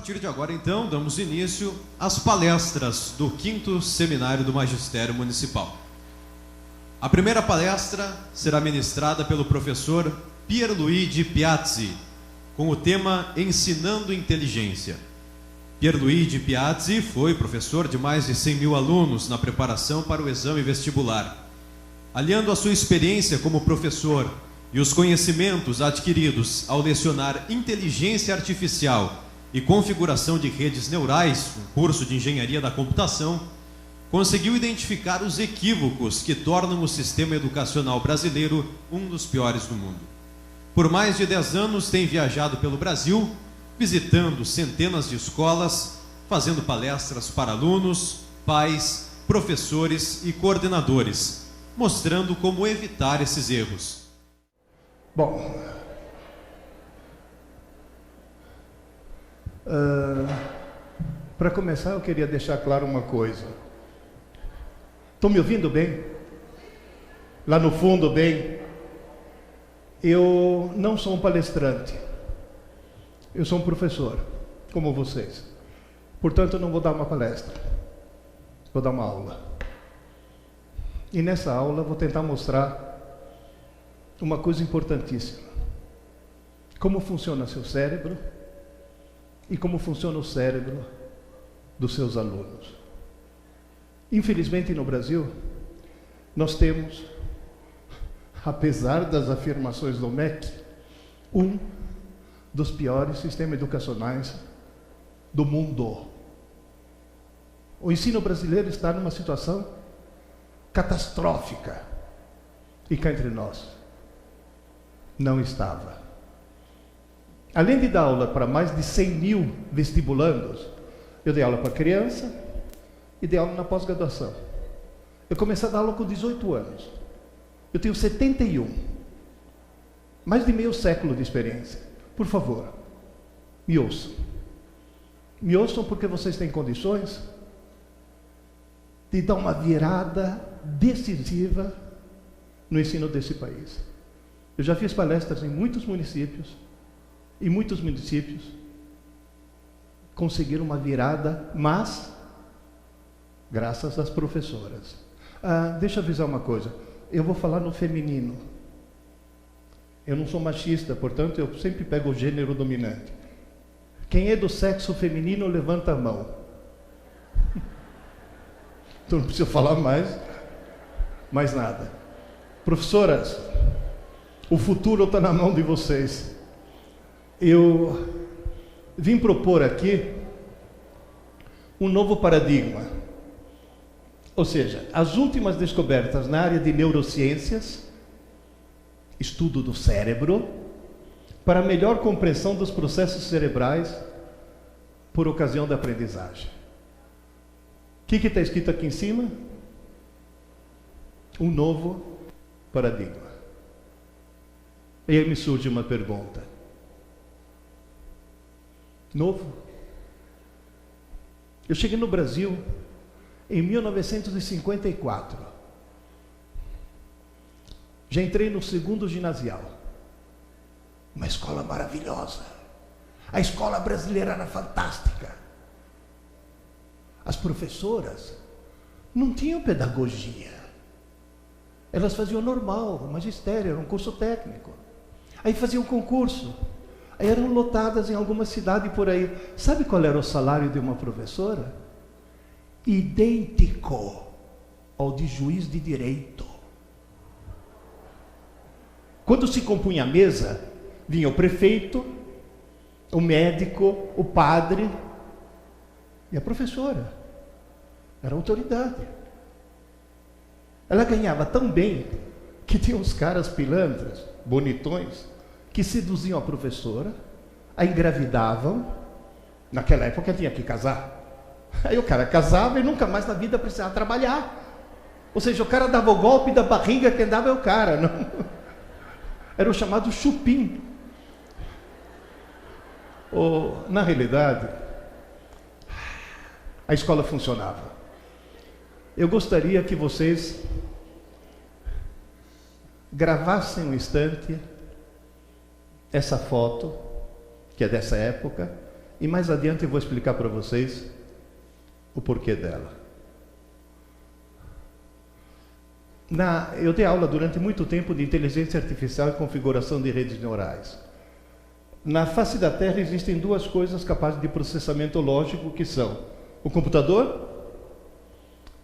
partir de agora, então, damos início às palestras do 5º Seminário do Magistério Municipal. A primeira palestra será ministrada pelo professor Pierluigi Piazzi, com o tema Ensinando Inteligência. Pierluigi Piazzi foi professor de mais de 100 mil alunos na preparação para o exame vestibular. Aliando a sua experiência como professor e os conhecimentos adquiridos ao lecionar inteligência artificial e configuração de redes neurais, um curso de engenharia da computação, conseguiu identificar os equívocos que tornam o sistema educacional brasileiro um dos piores do mundo. Por mais de 10 anos tem viajado pelo Brasil, visitando centenas de escolas, fazendo palestras para alunos, pais, professores e coordenadores, mostrando como evitar esses erros. Bom, para começar eu queria deixar claro uma coisa. Estão me ouvindo bem? Lá no fundo, bem? Eu não sou um palestrante. Eu sou um professor, como vocês. Portanto, eu não vou dar uma palestra. Vou dar uma aula. E nessa aula eu vou tentar mostrar uma coisa importantíssima: como funciona seu cérebro e como funciona o cérebro dos seus alunos. Infelizmente, no Brasil, nós temos, apesar das afirmações do MEC, um dos piores sistemas educacionais do mundo. O ensino brasileiro está numa situação catastrófica. E cá entre nós, não estava. Além de dar aula para mais de 100 mil vestibulandos, eu dei aula para criança e dei aula na pós-graduação. Eu comecei a dar aula com 18 anos. Eu tenho 71. Mais de meio século de experiência. Por favor, me ouçam. Me ouçam porque vocês têm condições de dar uma virada decisiva no ensino desse país. Eu já fiz palestras em muitos municípios, e muitos municípios conseguiram uma virada, mas graças às professoras. Deixa eu avisar uma coisa, eu vou falar no feminino. Eu não sou machista, portanto eu sempre pego o gênero dominante. Quem é do sexo feminino, levanta a mão. Então não preciso falar mais nada. Professoras, o futuro está na mão de vocês. Eu vim propor aqui um novo paradigma. Ou seja, as últimas descobertas na área de neurociências, estudo do cérebro, para melhor compreensão dos processos cerebrais por ocasião da aprendizagem. O que está escrito aqui em cima? Um novo paradigma. E aí me surge uma pergunta. Novo? Eu cheguei no Brasil em 1954. Já entrei no 2º ginasial. Uma escola maravilhosa. A escola brasileira era fantástica. As professoras não tinham pedagogia. Elas faziam normal, magistério, era um curso técnico. Aí faziam concurso. Aí eram lotadas em alguma cidade por aí. Sabe qual era o salário de uma professora? Idêntico ao de juiz de direito. Quando se compunha a mesa, vinha o prefeito, o médico, o padre e a professora. Era autoridade. Ela ganhava tão bem que tinha uns caras pilantras, bonitões, que seduziam a professora, a engravidavam. Naquela época tinha que casar. Aí o cara casava e nunca mais na vida precisava trabalhar. Ou seja, o cara dava o golpe da barriga, quem dava é o cara. Não? Era o chamado chupim. Na realidade, a escola funcionava. Eu gostaria que vocês gravassem um instante essa foto, que é dessa época, E mais adiante eu vou explicar para vocês o porquê dela. Eu dei aula durante muito tempo de inteligência artificial e configuração de redes neurais. Na face da Terra existem duas coisas capazes de processamento lógico, que são o computador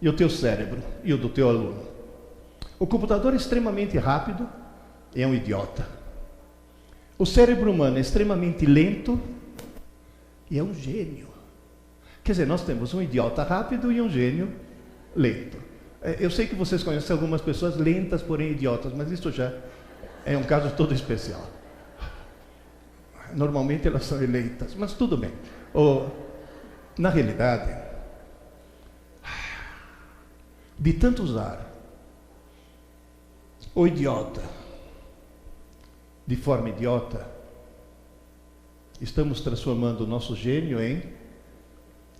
e o teu cérebro, e o do teu aluno. O computador é extremamente rápido e é um idiota. O cérebro humano é extremamente lento e é um gênio. Quer dizer, nós temos um idiota rápido e um gênio lento. Eu sei que vocês conhecem algumas pessoas lentas, porém idiotas, mas isso já é um caso todo especial. Normalmente elas são eleitas, mas tudo bem. Na realidade, de tanto usar o idiota de forma idiota, estamos transformando o nosso gênio em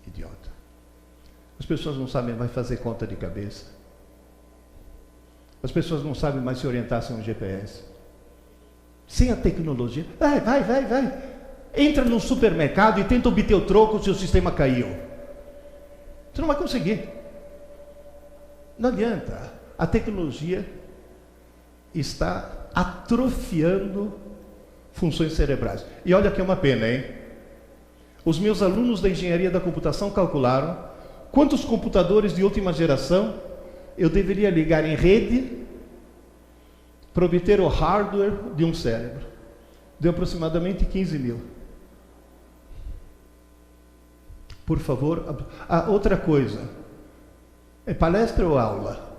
idiota. As pessoas não sabem mais fazer conta de cabeça. As pessoas não sabem mais se orientar sem um GPS. Sem a tecnologia. Vai. Entra num supermercado e tenta obter o troco se o sistema caiu. Você não vai conseguir. Não adianta. A tecnologia está atrofiando funções cerebrais. E olha que é uma pena, hein? Os meus alunos da engenharia da computação calcularam quantos computadores de última geração eu deveria ligar em rede para obter o hardware de um cérebro. Deu aproximadamente 15 mil. Por favor, outra coisa. É palestra ou aula?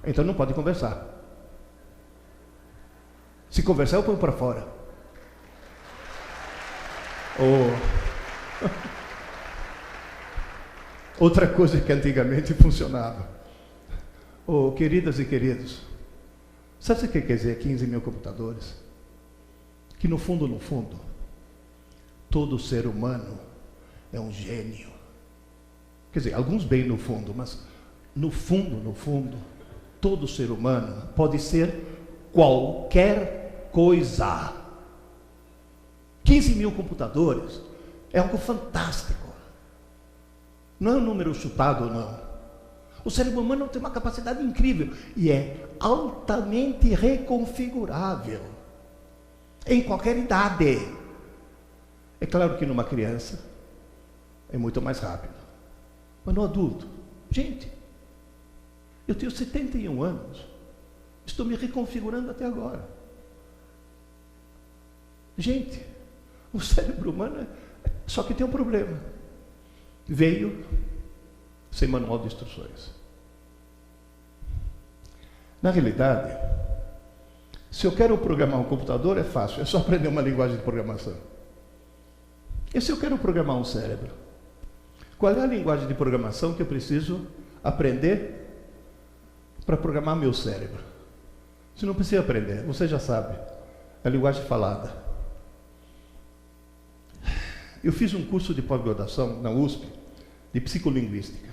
Então não pode conversar. Se conversar, eu ponho para fora. Outra coisa que antigamente funcionava. Queridas e queridos, sabe o que quer dizer 15 mil computadores? Que no fundo, todo ser humano é um gênio. Quer dizer, alguns bem no fundo, mas no fundo, todo ser humano pode ser qualquer coisa. 15 mil computadores é algo fantástico. Não é um número chutado, não. O cérebro humano tem uma capacidade incrível e é altamente reconfigurável em qualquer idade. É claro que numa criança é muito mais rápido, mas no adulto, gente, eu tenho 71 anos, estou me reconfigurando até agora. Gente, o cérebro humano só que tem um problema. Veio sem manual de instruções. Na realidade, se eu quero programar um computador, é fácil, é só aprender uma linguagem de programação. E se eu quero programar um cérebro? Qual é a linguagem de programação que eu preciso aprender para programar meu cérebro? Você não precisa aprender, você já sabe. É a linguagem falada. Eu fiz um curso de pós-graduação na USP de psicolinguística.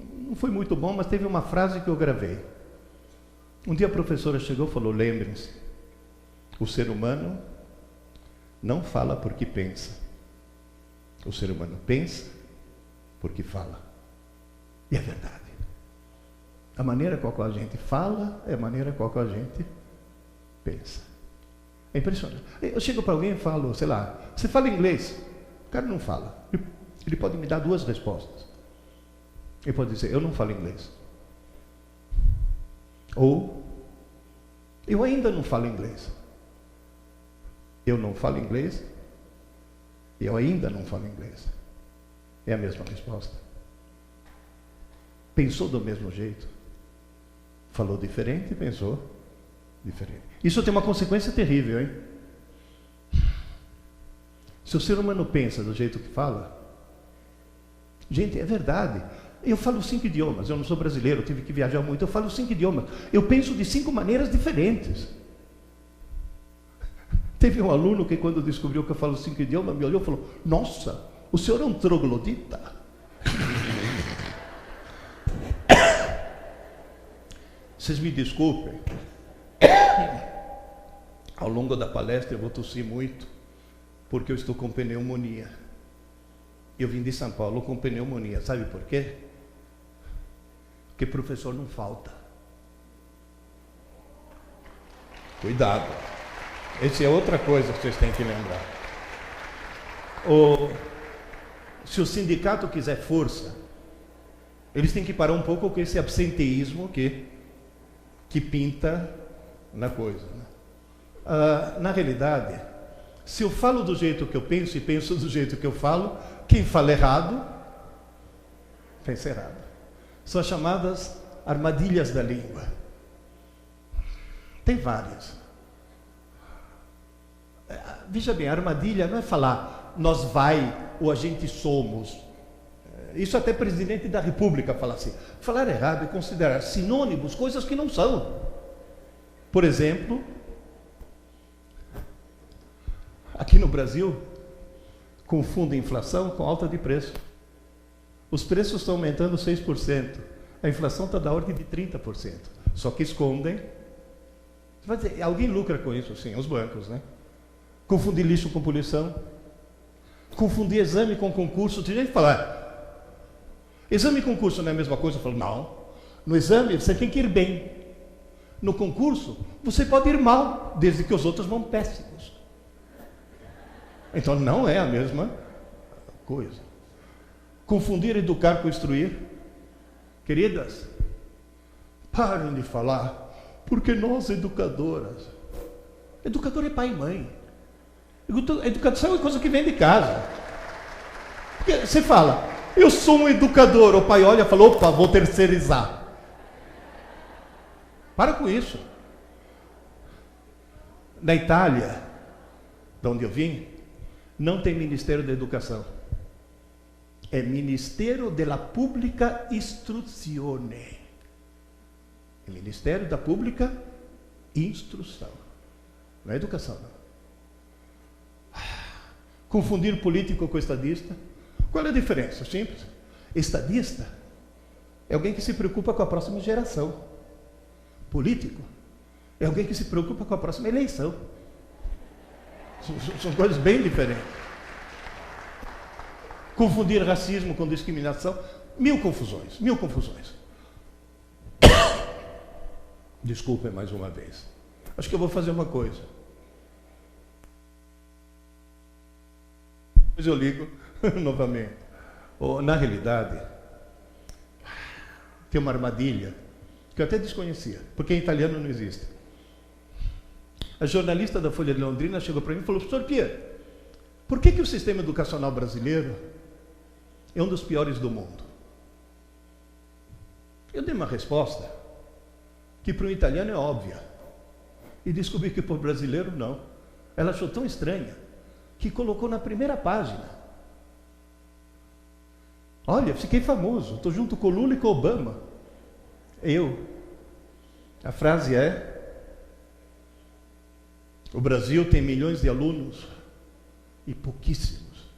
Não foi muito bom, mas teve uma frase que eu gravei. Um dia a professora chegou e falou: lembrem-se, o ser humano não fala porque pensa. O ser humano pensa porque fala. E é verdade. A maneira com a qual a gente fala é a maneira com a qual a gente pensa. É impressionante. Eu chego para alguém e falo, sei lá, você fala inglês? O cara não fala. Ele pode me dar duas respostas. Ele pode dizer, eu não falo inglês. Ou, eu ainda não falo inglês. Eu não falo inglês. Eu ainda não falo inglês. É a mesma resposta. Pensou do mesmo jeito. Falou diferente e pensou diferente. Isso tem uma consequência terrível, hein? Se o ser humano pensa do jeito que fala, gente, é verdade. Eu falo 5 idiomas, eu não sou brasileiro, eu tive que viajar muito, eu falo 5 idiomas. Eu penso de 5 maneiras diferentes. Teve um aluno que quando descobriu que eu falo 5 idiomas, me olhou e falou, nossa, o senhor é um troglodita? Vocês me desculpem. Ao longo da palestra eu vou tossir muito, porque eu estou com pneumonia. Eu vim de São Paulo com pneumonia. Sabe por quê? Porque professor não falta. Cuidado. Essa é outra coisa que vocês têm que lembrar. Se o sindicato quiser força, eles têm que parar um pouco com esse absenteísmo que pinta na coisa, né? Na realidade, se eu falo do jeito que eu penso e penso do jeito que eu falo, quem fala errado, pensa errado. São as chamadas armadilhas da língua. Tem várias. Veja bem, a armadilha não é falar nós vai ou a gente somos. Isso até presidente da República fala assim. Falar errado é considerar sinônimos coisas que não são. Por exemplo, aqui no Brasil, confunde inflação com alta de preço. Os preços estão aumentando 6%. A inflação está da ordem de 30%. Só que escondem. Você vai dizer, alguém lucra com isso? Sim, os bancos, né? Confundir lixo com poluição. Confundir exame com concurso. Tem gente que fala, exame e concurso não é a mesma coisa? Eu falo, não. No exame você tem que ir bem. No concurso você pode ir mal, desde que os outros vão péssimos. Então não é a mesma coisa. Confundir educar com instruir. Queridas, parem de falar, porque nós educadoras. Educador é pai e mãe. Educação é coisa que vem de casa. Porque você fala, eu sou um educador. O pai olha e fala, opa, vou terceirizar. Para com isso. Na Itália, de onde eu vim, não tem Ministério da Educação. É Ministério della Pubblica Istruzione. É Ministério da Pública Instrução. Não é educação, não. Confundir político com estadista. Qual é a diferença? Simples. Estadista é alguém que se preocupa com a próxima geração. Político é alguém que se preocupa com a próxima eleição. São coisas bem diferentes. Confundir racismo com discriminação. Mil confusões. Desculpem mais uma vez. Acho que eu vou fazer uma coisa. Depois eu ligo novamente. Na realidade, tem uma armadilha que eu até desconhecia, porque em italiano não existe. A jornalista da Folha de Londrina chegou para mim e falou, professor Pierre, por que o sistema educacional brasileiro é um dos piores do mundo? Eu dei uma resposta que para um italiano é óbvia. E descobri que para o brasileiro não. Ela achou tão estranha que colocou na primeira página. Olha, fiquei famoso, estou junto com o Lula e com o Obama. A frase é: o Brasil tem milhões de alunos e pouquíssimos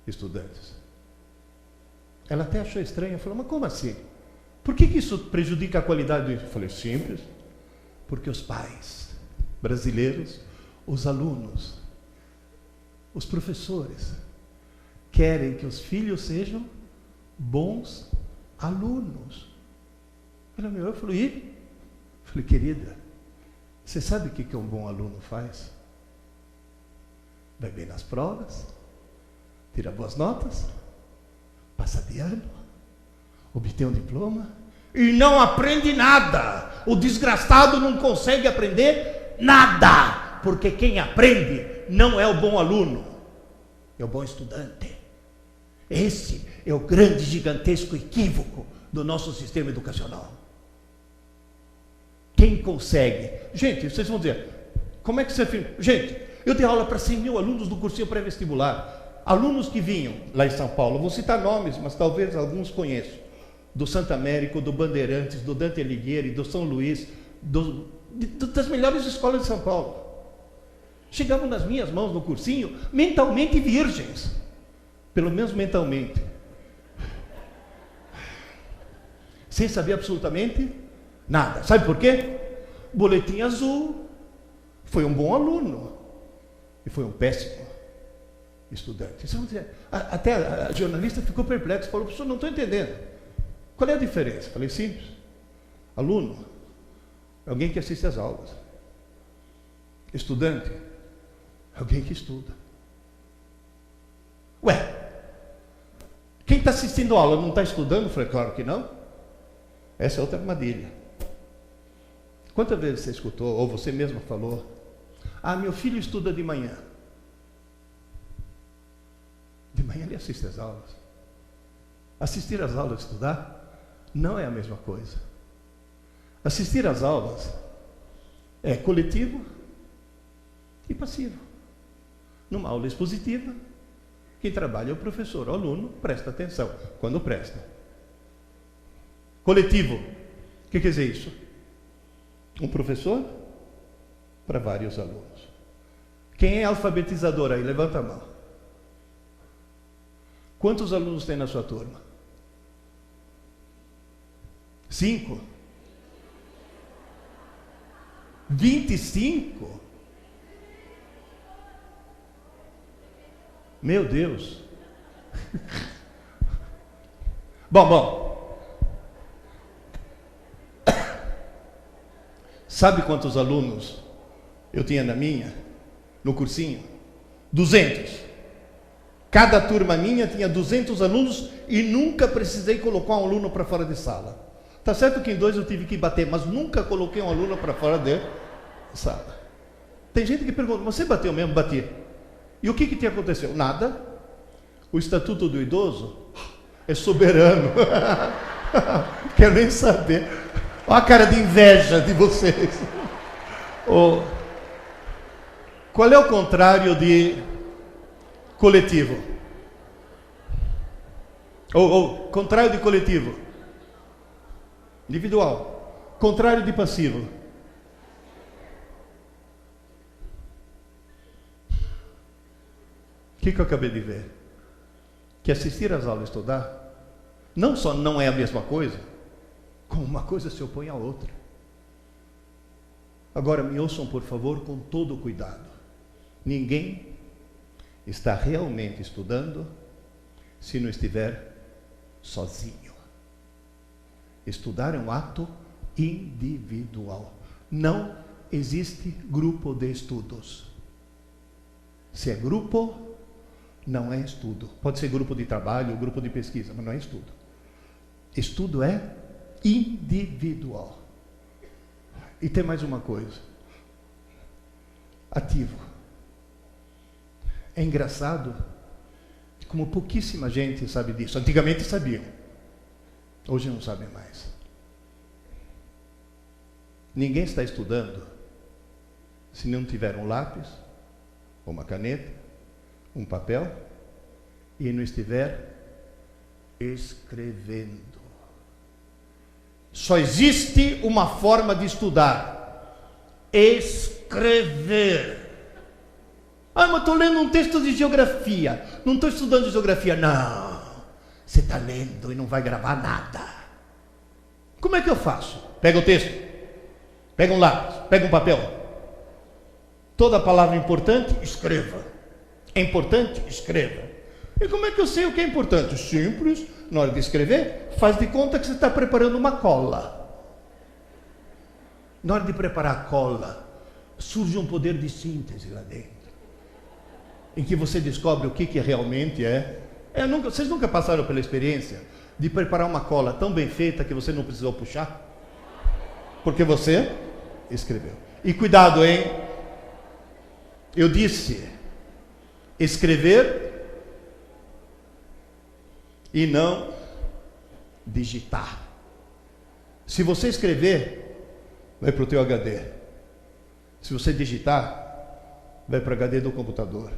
estudantes. Ela até achou estranha, falou, mas como assim? Por que isso prejudica a qualidade do ensino? Eu falei, simples, porque os pais brasileiros, os alunos, os professores, querem que os filhos sejam bons alunos. Ela me olhou e falou, e? Eu falei, querida, você sabe o que um bom aluno faz? Vai bem nas provas, tira boas notas, passa de ano, obtém um diploma e não aprende nada. O desgraçado não consegue aprender nada, porque quem aprende não é o bom aluno, é o bom estudante. Esse é o grande, gigantesco equívoco do nosso sistema educacional. Quem consegue? Gente, vocês vão dizer, como é que você filma? Gente, eu dei aula para 100 mil alunos do cursinho pré-vestibular. Alunos que vinham lá em São Paulo, vou citar nomes, mas talvez alguns conheçam. Do Santo Américo, do Bandeirantes, do Dante Alighieri, do São Luís, das melhores escolas de São Paulo. Chegavam nas minhas mãos no cursinho, mentalmente virgens. Pelo menos mentalmente. Sem saber absolutamente nada. Sabe por quê? Boletim azul. Foi um bom aluno. E foi um péssimo estudante. Até a jornalista ficou perplexa, falou, professor, não estou entendendo. Qual é a diferença? Falei, simples. Aluno é alguém que assiste às aulas. Estudante é alguém que estuda. Ué, quem está assistindo a aula não está estudando? Eu falei, claro que não. Essa é outra armadilha. Quantas vezes você escutou, ou você mesmo falou, meu filho estuda de manhã. De manhã ele assiste às aulas. Assistir às aulas e estudar não é a mesma coisa. Assistir às aulas é coletivo e passivo. Numa aula expositiva, quem trabalha é o professor, o aluno presta atenção, quando presta. Coletivo, o que quer dizer isso? Um professor para vários alunos. Quem é alfabetizador aí? Levanta a mão. Quantos alunos tem na sua turma? 5? 25? Meu Deus. Bom. Sabe quantos alunos eu tinha no cursinho? 200. Cada turma minha tinha 200 alunos e nunca precisei colocar um aluno para fora de sala. Tá certo que em 2 eu tive que bater, mas nunca coloquei um aluno para fora de sala. Tem gente que pergunta, você bateu mesmo? Bati. E o que te aconteceu? Nada. O Estatuto do Idoso é soberano. Quero nem saber. Olha a cara de inveja de vocês. Qual é o contrário de coletivo? Contrário de coletivo? Individual. Contrário de passivo? O que eu acabei de ver? Que assistir às aulas e estudar não só não é a mesma coisa, como uma coisa se opõe à outra. Agora me ouçam, por favor, com todo o cuidado. Ninguém está realmente estudando se não estiver sozinho. Estudar é um ato individual. Não existe grupo de estudos. Se é grupo, não é estudo. Pode ser grupo de trabalho, grupo de pesquisa, mas não é estudo. Estudo é individual. E tem mais uma coisa. Ativo. É engraçado como pouquíssima gente sabe disso. Antigamente sabiam. Hoje não sabem mais. Ninguém está estudando se não tiver um lápis, uma caneta, um papel e não estiver escrevendo. Só existe uma forma de estudar: escrever. Mas estou lendo um texto de geografia. Não estou estudando geografia. Não, você está lendo e não vai gravar nada. Como é que eu faço? Pega o texto, pega um lápis, pega um papel. Toda palavra importante, escreva. É importante? Escreva. E como é que eu sei o que é importante? Simples. Na hora de escrever, faz de conta que você está preparando uma cola. Na hora de preparar a cola, surge um poder de síntese lá dentro, em que você descobre o que realmente é. Vocês nunca passaram pela experiência de preparar uma cola tão bem feita que você não precisou puxar? Porque você escreveu. E cuidado, hein? Eu disse escrever e não digitar. Se você escrever, vai para o teu HD. Se você digitar, vai para o HD do computador.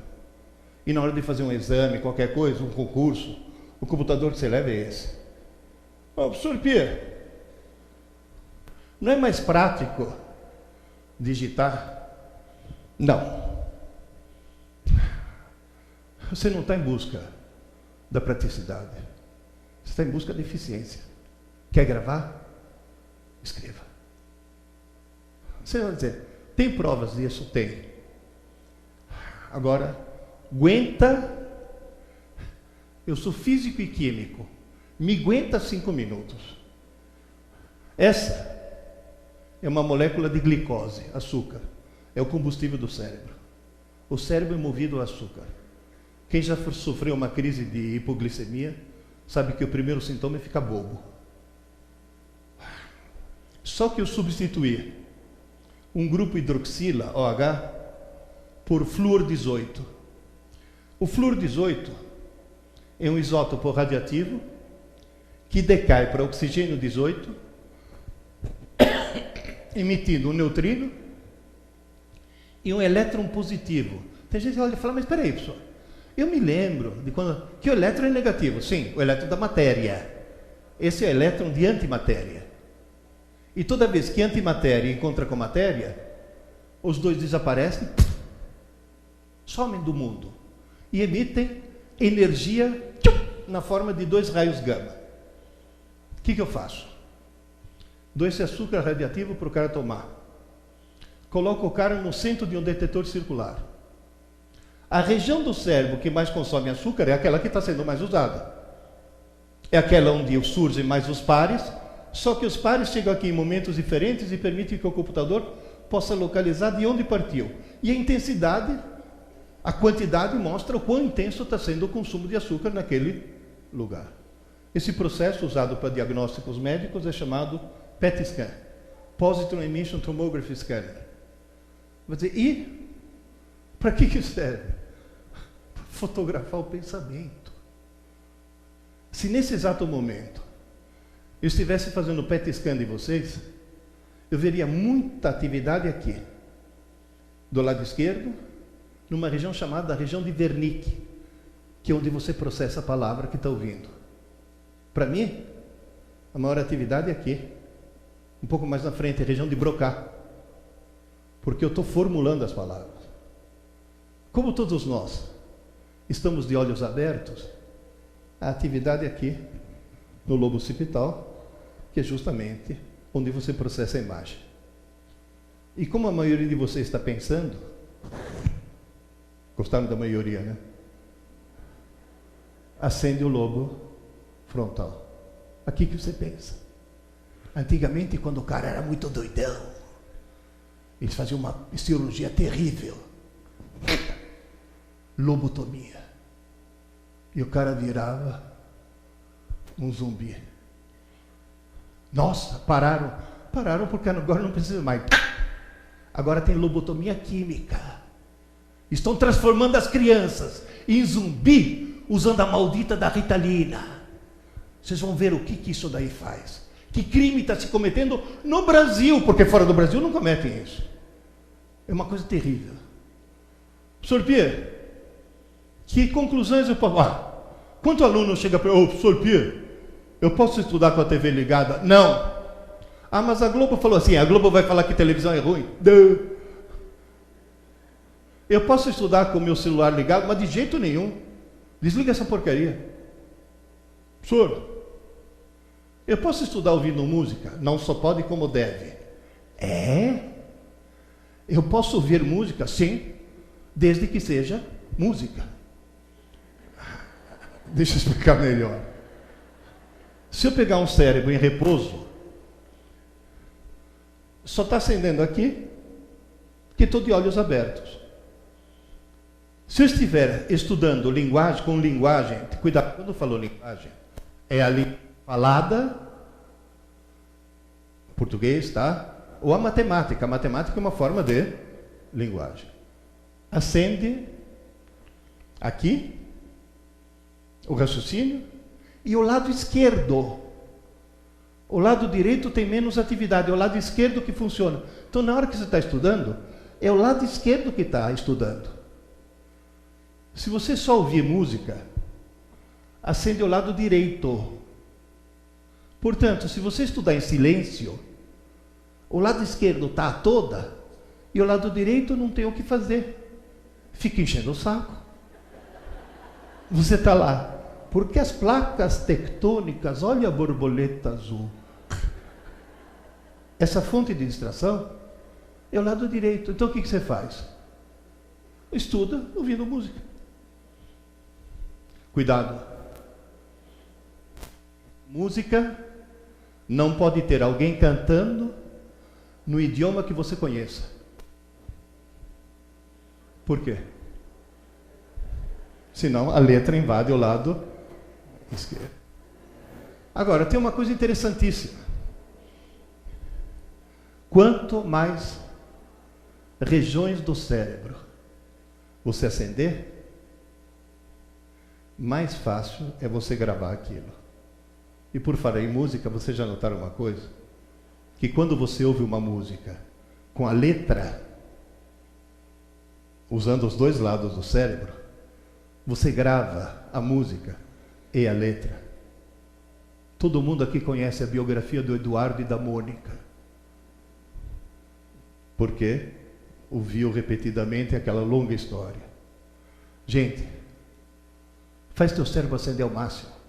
E na hora de fazer um exame, qualquer coisa, um concurso, o computador que você leva é esse. Professor Pierre, não é mais prático digitar? Não. Você não está em busca da praticidade. Você está em busca da eficiência. Quer gravar? Escreva. Você vai dizer, tem provas disso? Tem. Agora, aguenta Eu sou físico e químico. Me aguenta 5 minutos. Essa é uma molécula de glicose, açúcar. É o combustível do cérebro. O cérebro é movido a açúcar. Quem já sofreu uma crise de hipoglicemia sabe que o primeiro sintoma é ficar bobo. Só que eu substituí um grupo hidroxila, OH, por flúor 18. O flúor 18 é um isótopo radioativo que decai para oxigênio 18, emitindo um neutrino e um elétron positivo. Tem gente que olha e fala, mas espera aí, pessoal. Eu me lembro de quando... Que o elétron é negativo. Sim, o elétron da matéria. Esse é o elétron de antimatéria. E toda vez que antimatéria encontra com matéria, os dois desaparecem, somem do mundo e emitem energia na forma de 2 raios gama. O que eu faço? Dou esse açúcar radioativo para o cara tomar. Coloco o cara no centro de um detetor circular. A região do cérebro que mais consome açúcar é aquela que está sendo mais usada. É aquela onde surgem mais os pares, só que os pares chegam aqui em momentos diferentes e permitem que o computador possa localizar de onde partiu. E a intensidade, a quantidade mostra o quão intenso está sendo o consumo de açúcar naquele lugar. Esse processo usado para diagnósticos médicos é chamado PET scan, Positron Emission Tomography Scanner. Vai dizer, e para que serve? Fotografar o pensamento. Se nesse exato momento eu estivesse fazendo o PET scan de vocês, eu veria muita atividade aqui, do lado esquerdo, numa região chamada região de Wernicke, que é onde você processa a palavra que está ouvindo. Para mim, a maior atividade é aqui, um pouco mais na frente, a região de Broca, porque eu estou formulando as palavras. Como todos nós estamos de olhos abertos, a atividade é aqui, no lobo occipital, que é justamente onde você processa a imagem. E como a maioria de vocês está pensando, gostaram da maioria, né? Acende o lobo frontal. Aqui que você pensa. Antigamente, quando o cara era muito doidão, eles faziam uma cirurgia terrível. Lobotomia. E o cara virava um zumbi. Nossa, pararam. Pararam porque agora não precisa mais. Agora tem lobotomia química. Estão transformando as crianças em zumbi usando a maldita da Ritalina. Vocês vão ver o que isso daí faz. Que crime está se cometendo no Brasil, porque fora do Brasil não cometem isso. É uma coisa terrível. Professor Pierre, que conclusões eu posso... quanto aluno chega para eu, professor Pierre, eu posso estudar com a TV ligada? Não. Ah, mas a Globo falou assim, a Globo vai falar que televisão é ruim? Não. Eu posso estudar com o meu celular ligado, mas de jeito nenhum. Desliga essa porcaria. Professor, eu posso estudar ouvindo música? Não só pode como deve. É? Eu posso ouvir música? Sim, desde que seja música. Deixa eu explicar melhor. Se eu pegar um cérebro em repouso, só está acendendo aqui, que estou de olhos abertos. Se eu estiver estudando linguagem, com linguagem, cuidado, quando eu falo linguagem, é a língua falada, português, tá? Ou a matemática. A matemática é uma forma de linguagem. Acende aqui o raciocínio e o lado esquerdo. O lado direito tem menos atividade, é o lado esquerdo que funciona. Então, na hora que você está estudando, é o lado esquerdo que está estudando. Se você só ouvir música, acende o lado direito. Portanto, se você estudar em silêncio, o lado esquerdo está a toda e o lado direito não tem o que fazer. Fica enchendo o saco. Você está lá. Porque as placas tectônicas, olha a borboleta azul. Essa fonte de distração é o lado direito. Então o que você faz? Estuda ouvindo música. Cuidado. Música não pode ter alguém cantando no idioma que você conheça. Por quê? Senão a letra invade o lado esquerdo. Agora, tem uma coisa interessantíssima. Quanto mais regiões do cérebro você acender, mais fácil é você gravar aquilo. E por falar em música, vocês já notaram uma coisa? Que quando você ouve uma música com a letra, usando os dois lados do cérebro, você grava a música e a letra. Todo mundo aqui conhece a biografia do Eduardo e da Mônica. Porque ouviu repetidamente aquela longa história. Gente, faz teu cérebro acender ao máximo.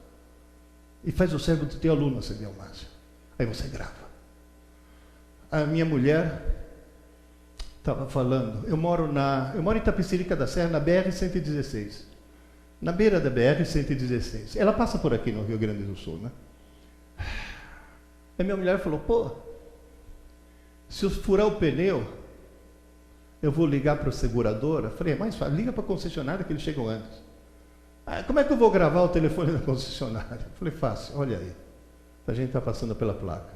E faz o cérebro do teu aluno acender ao máximo. Aí você grava. A minha mulher estava falando, eu moro em Itapecerica da Serra, na BR-116. Na beira da BR-116. Ela passa por aqui no Rio Grande do Sul, né? Aí minha mulher falou, pô, se eu furar o pneu, eu vou ligar para a seguradora. Eu falei, mais fácil, liga para a concessionária que eles chegam antes. Ah, como é que eu vou gravar o telefone da concessionária? Eu falei, fácil, olha aí. A gente está passando pela placa.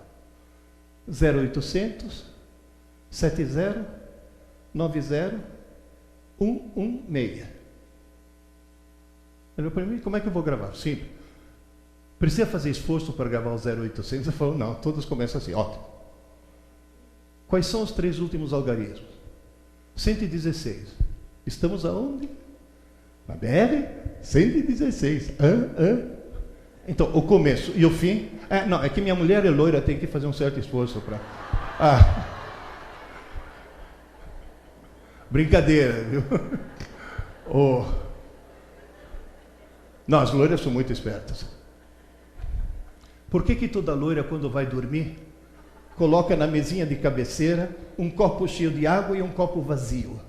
0800 70 90 116. Ele falou para mim, como é que eu vou gravar? Simples. Precisa fazer esforço para gravar o 0800? Ele falou, não, todos começam assim, ótimo. Quais são os 3 últimos algarismos? 116. Estamos aonde? Na BR 116. Então, o começo e o fim. Não, é que minha mulher é loira, tem que fazer um certo esforço para. Brincadeira, viu? Não, as loiras são muito espertas. Por que toda loira, quando vai dormir, coloca na mesinha de cabeceira um copo cheio de água e um copo vazio?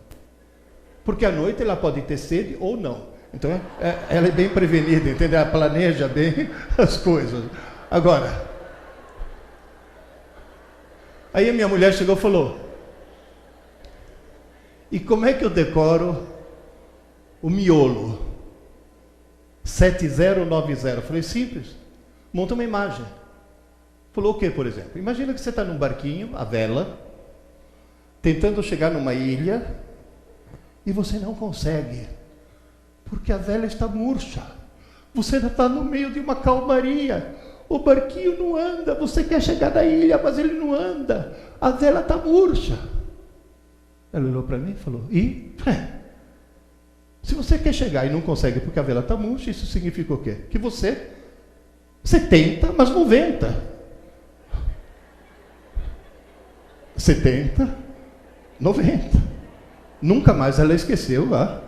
Porque à noite ela pode ter sede ou não. Então, ela é bem prevenida, entendeu? Ela planeja bem as coisas. Agora, aí a minha mulher chegou e falou, e como é que eu decoro o miolo? 7090. Eu falei, simples, monta uma imagem. Falou o que, por exemplo? Imagina que você está num barquinho, a vela, tentando chegar numa ilha, e você não consegue, porque a vela está murcha. Você ainda está no meio de uma calmaria. O barquinho não anda. Você quer chegar na ilha, mas ele não anda. A vela está murcha. Ela olhou para mim e falou, se você quer chegar e não consegue porque a vela está murcha, isso significa o quê? Que você tenta, mas não venta. 70, 90. Nunca mais ela esqueceu lá,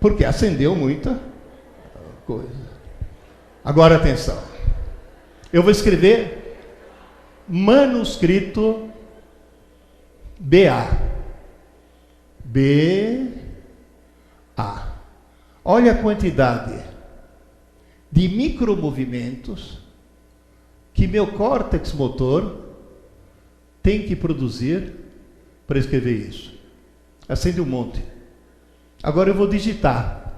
porque acendeu muita coisa. Agora atenção, eu vou escrever manuscrito BA. Olha a quantidade de micromovimentos que meu córtex motor tem que produzir para escrever isso. Acende um monte. Agora eu vou digitar.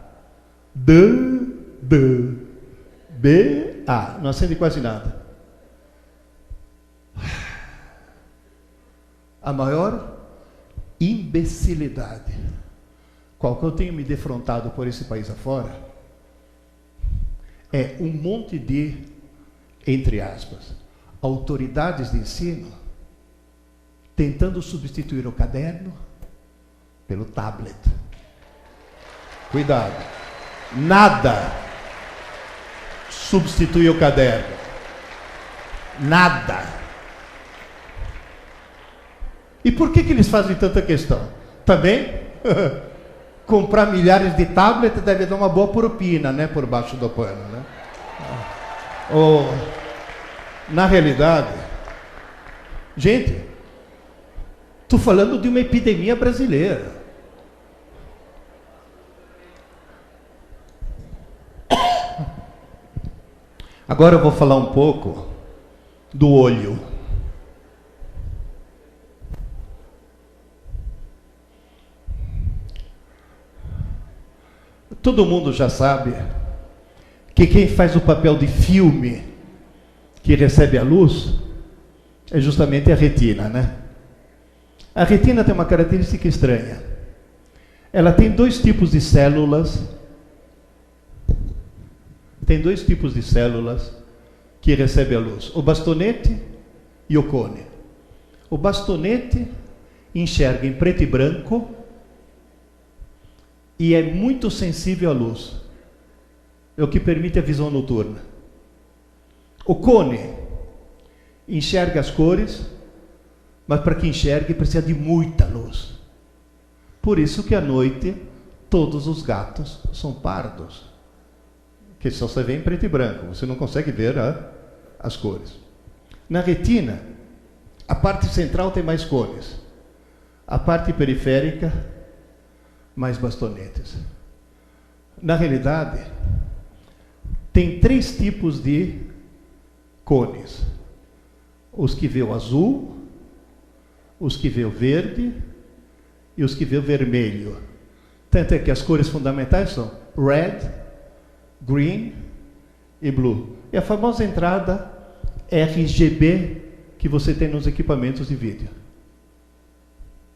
B-A. Não acende quase nada. A maior imbecilidade qual que eu tenho me defrontado por esse país afora é um monte de, entre aspas, autoridades de ensino tentando substituir o caderno pelo tablet. Cuidado. Nada substitui o caderno. Nada. E por que eles fazem tanta questão? Também, comprar milhares de tablets deve dar uma boa propina, né? Por baixo do pano, né? Na realidade, gente, estou falando de uma epidemia brasileira. Agora eu vou falar um pouco do olho. Todo mundo já sabe que quem faz o papel de filme que recebe a luz é justamente a retina, né? A retina tem uma característica estranha. Ela tem dois tipos de células. Tem dois tipos de células que recebem a luz: o bastonete e o cone. O bastonete enxerga em preto e branco e é muito sensível à luz. É o que permite a visão noturna. O cone enxerga as cores, mas para que enxergue precisa de muita luz. Por isso que à noite todos os gatos são pardos, que só se vê em preto e branco, você não consegue ver as cores. Na retina, a parte central tem mais cones, a parte periférica mais bastonetes. Na realidade, tem três tipos de cones: os que vê o azul, os que vê o verde e os que vê o vermelho. Tanto é que as cores fundamentais são red, green e blue. É a famosa entrada RGB que você tem nos equipamentos de vídeo.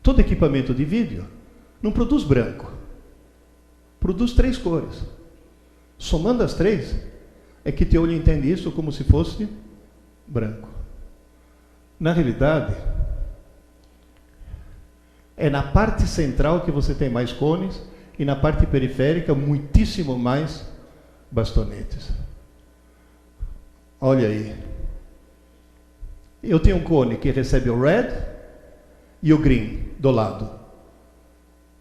Todo equipamento de vídeo não produz branco, produz três cores. Somando as três, é que teu olho entende isso como se fosse branco. Na realidade, é na parte central que você tem mais cones e na parte periférica muitíssimo mais bastonetes. Olha aí. Eu tenho um cone que recebe o red e o green do lado.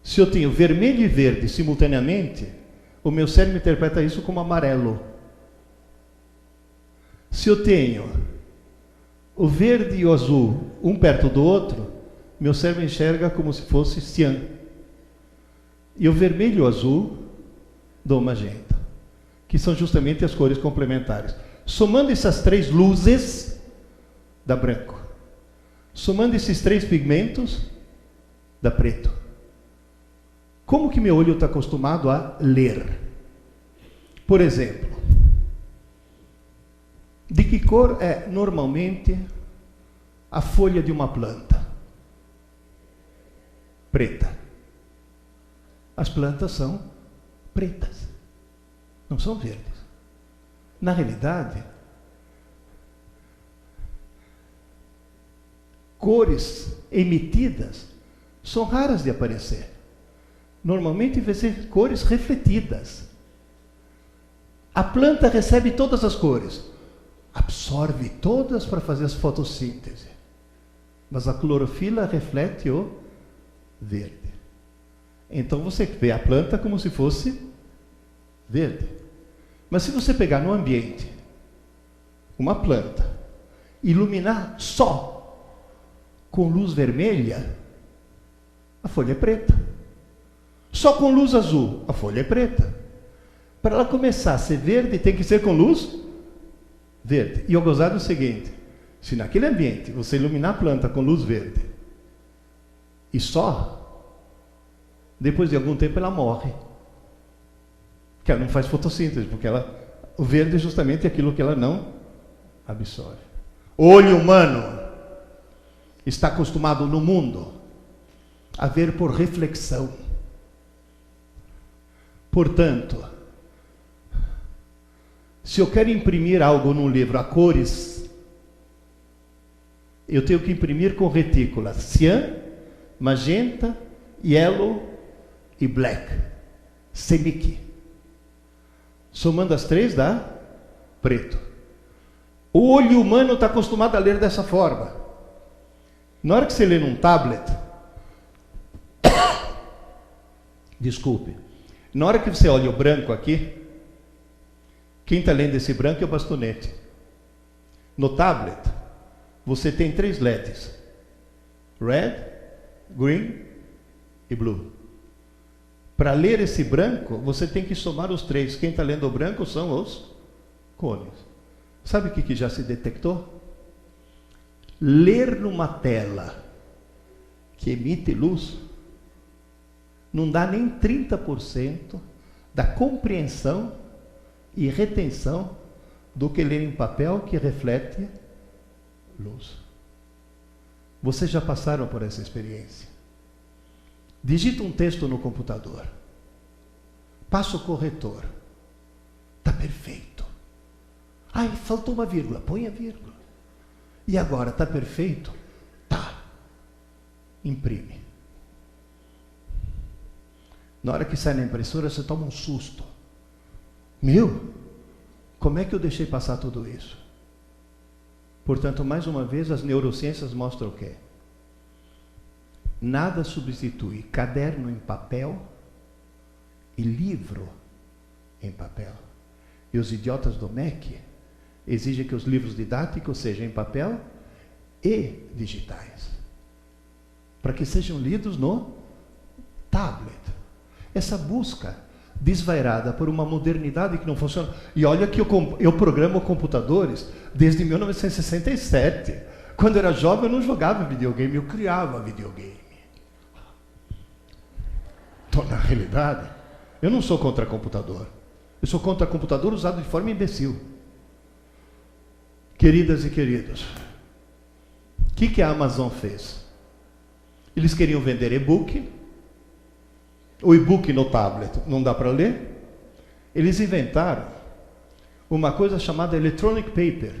Se eu tenho vermelho e verde simultaneamente, o meu cérebro interpreta isso como amarelo. Se eu tenho o verde e o azul um perto do outro, meu cérebro enxerga como se fosse cian. E o vermelho e o azul dão magenta, que são justamente as cores complementares. Somando essas três luzes, dá branco. Somando esses três pigmentos, dá preto. Como que meu olho está acostumado a ler? Por exemplo, de que cor é normalmente a folha de uma planta? Preta. As plantas são pretas, não são verdes. Na realidade, cores emitidas são raras de aparecer. Normalmente vai ser cores refletidas. A planta recebe todas as cores, absorve todas para fazer as fotossíntese, mas a clorofila reflete o verde. Então você vê a planta como se fosse verde. Mas se você pegar no ambiente uma planta, iluminar só com luz vermelha, a folha é preta. Só com luz azul, a folha é preta. Para ela começar a ser verde, tem que ser com luz verde. E o gozado é o seguinte: se naquele ambiente você iluminar a planta com luz verde e só, depois de algum tempo ela morre. Porque ela não faz fotossíntese, porque o verde é justamente aquilo que ela não absorve. O olho humano está acostumado no mundo a ver por reflexão. Portanto, se eu quero imprimir algo num livro a cores, eu tenho que imprimir com retículas cian, magenta, yellow e black, semiqui. Somando as três dá preto. O olho humano está acostumado a ler dessa forma. Na hora que você lê num tablet, desculpe, na hora que você olha o branco aqui, quem está lendo esse branco é o bastonete. No tablet, você tem três LEDs: red, green e blue. Para ler esse branco, você tem que somar os três. Quem está lendo o branco são os cones. Sabe o que já se detectou? Ler numa tela que emite luz não dá nem 30% da compreensão e retenção do que ler em papel que reflete luz. Vocês já passaram por essa experiência? Digita um texto no computador, passa o corretor, está perfeito. Ai, faltou uma vírgula, põe a vírgula. E agora, está perfeito? Tá. Imprime. Na hora que sai na impressora, você toma um susto. Meu, como é que eu deixei passar tudo isso? Portanto, mais uma vez, as neurociências mostram o quê? Nada substitui caderno em papel e livro em papel. E os idiotas do MEC exigem que os livros didáticos sejam em papel e digitais, para que sejam lidos no tablet. Essa busca desvairada por uma modernidade que não funciona. E olha que eu programo computadores desde 1967. Quando eu era jovem, eu não jogava videogame, eu criava videogame. Então, na realidade, eu não sou contra computador. Eu sou contra computador usado de forma imbecil. Queridas e queridos, o que a Amazon fez? Eles queriam vender e-book. O e-book no tablet não dá para ler. Eles inventaram uma coisa chamada electronic paper,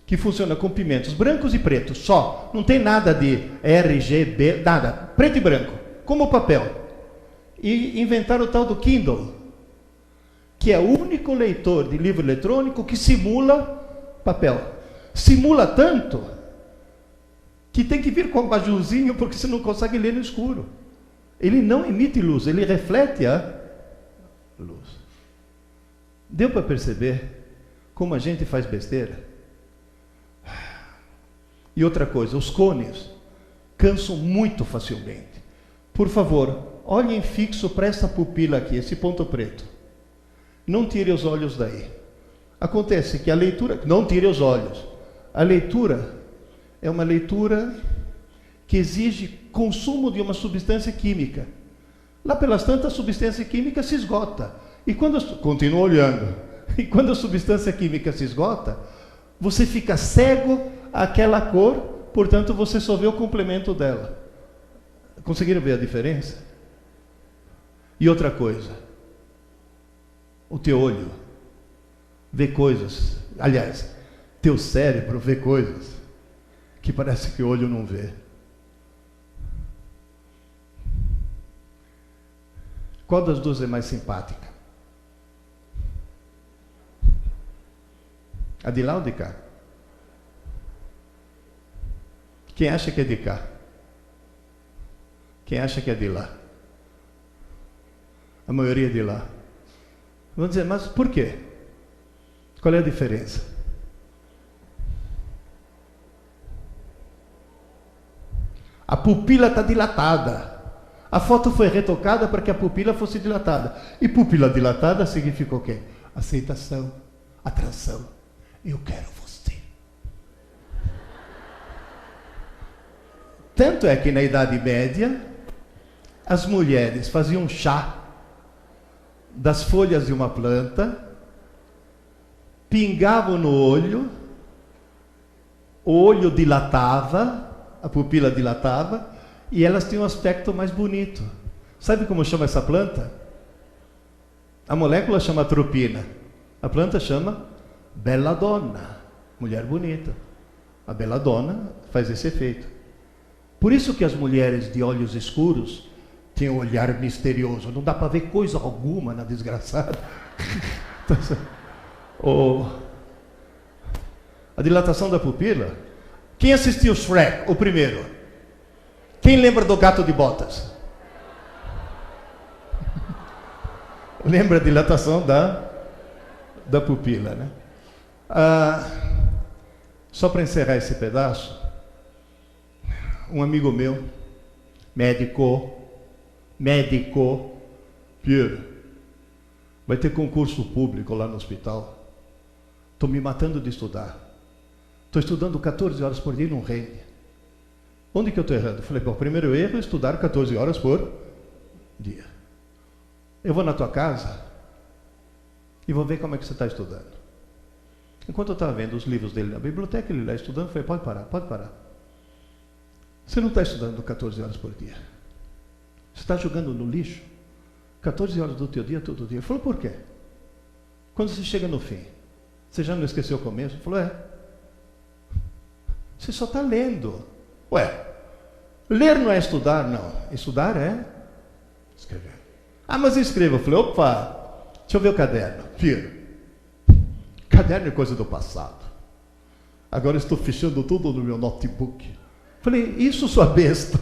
que funciona com pigmentos brancos e pretos só. Não tem nada de RGB, nada. Preto e branco, como papel. E inventaram o tal do Kindle, que é o único leitor de livro eletrônico que simula papel. Simula tanto que tem que vir com um abajurzinho, porque você não consegue ler no escuro. Ele não emite luz, ele reflete a luz. Deu para perceber como a gente faz besteira? E outra coisa, os cones cansam muito facilmente. Por favor, olhem fixo para essa pupila aqui, esse ponto preto. Não tire os olhos daí. Acontece que a leitura... Não tire os olhos. A leitura é uma leitura que exige consumo de uma substância química. Lá pelas tantas, a substância química se esgota. E quando... Continua olhando. E quando a substância química se esgota, você fica cego àquela cor, portanto, você só vê o complemento dela. Conseguiram ver a diferença? E outra coisa. O teu olho vê coisas, aliás, teu cérebro vê coisas que parece que o olho não vê. Qual das duas é mais simpática? A de lá ou de cá? Quem acha que é de cá? Quem acha que é de lá? A maioria é de lá. Vamos dizer, mas por quê? Qual é a diferença? A pupila está dilatada. A foto foi retocada para que a pupila fosse dilatada. E pupila dilatada significa o quê? Aceitação, atração. Eu quero você. Tanto é que na Idade Média, as mulheres faziam chá das folhas de uma planta, pingavam no olho, o olho dilatava, a pupila dilatava, e elas tinham um aspecto mais bonito. Sabe como chama essa planta? A molécula chama atropina, a planta chama belladonna, mulher bonita. A belladonna faz esse efeito. Por isso que as mulheres de olhos escuros têm um olhar misterioso, não dá para ver coisa alguma na desgraçada. A dilatação da pupila. Quem assistiu Shrek, o primeiro? Quem lembra do gato de botas? Lembra a dilatação da pupila, né? Só para encerrar esse pedaço, um amigo meu, médico, Pierre, vai ter concurso público lá no hospital Estou me matando de estudar. Estou estudando 14 horas por dia e não rende. Onde que eu estou errando? Eu falei, bom, o primeiro erro é estudar 14 horas por dia. Eu vou na tua casa e vou ver como é que você está estudando. Enquanto eu estava vendo os livros dele na biblioteca, ele lá estudando, eu falei, pode parar, pode parar. Você não está estudando 14 horas por dia. Você está jogando no lixo 14 horas do teu dia, todo dia. Ele falou, por quê? Quando você chega no fim, você já não esqueceu o começo? Ele falou, você só está lendo. Ué, ler não é estudar, não. Estudar é escrever. Ah, mas escreva. Eu falei, opa, deixa eu ver o caderno. Filho, caderno é coisa do passado. Agora estou fechando tudo no meu notebook. Falei, isso, sua besta.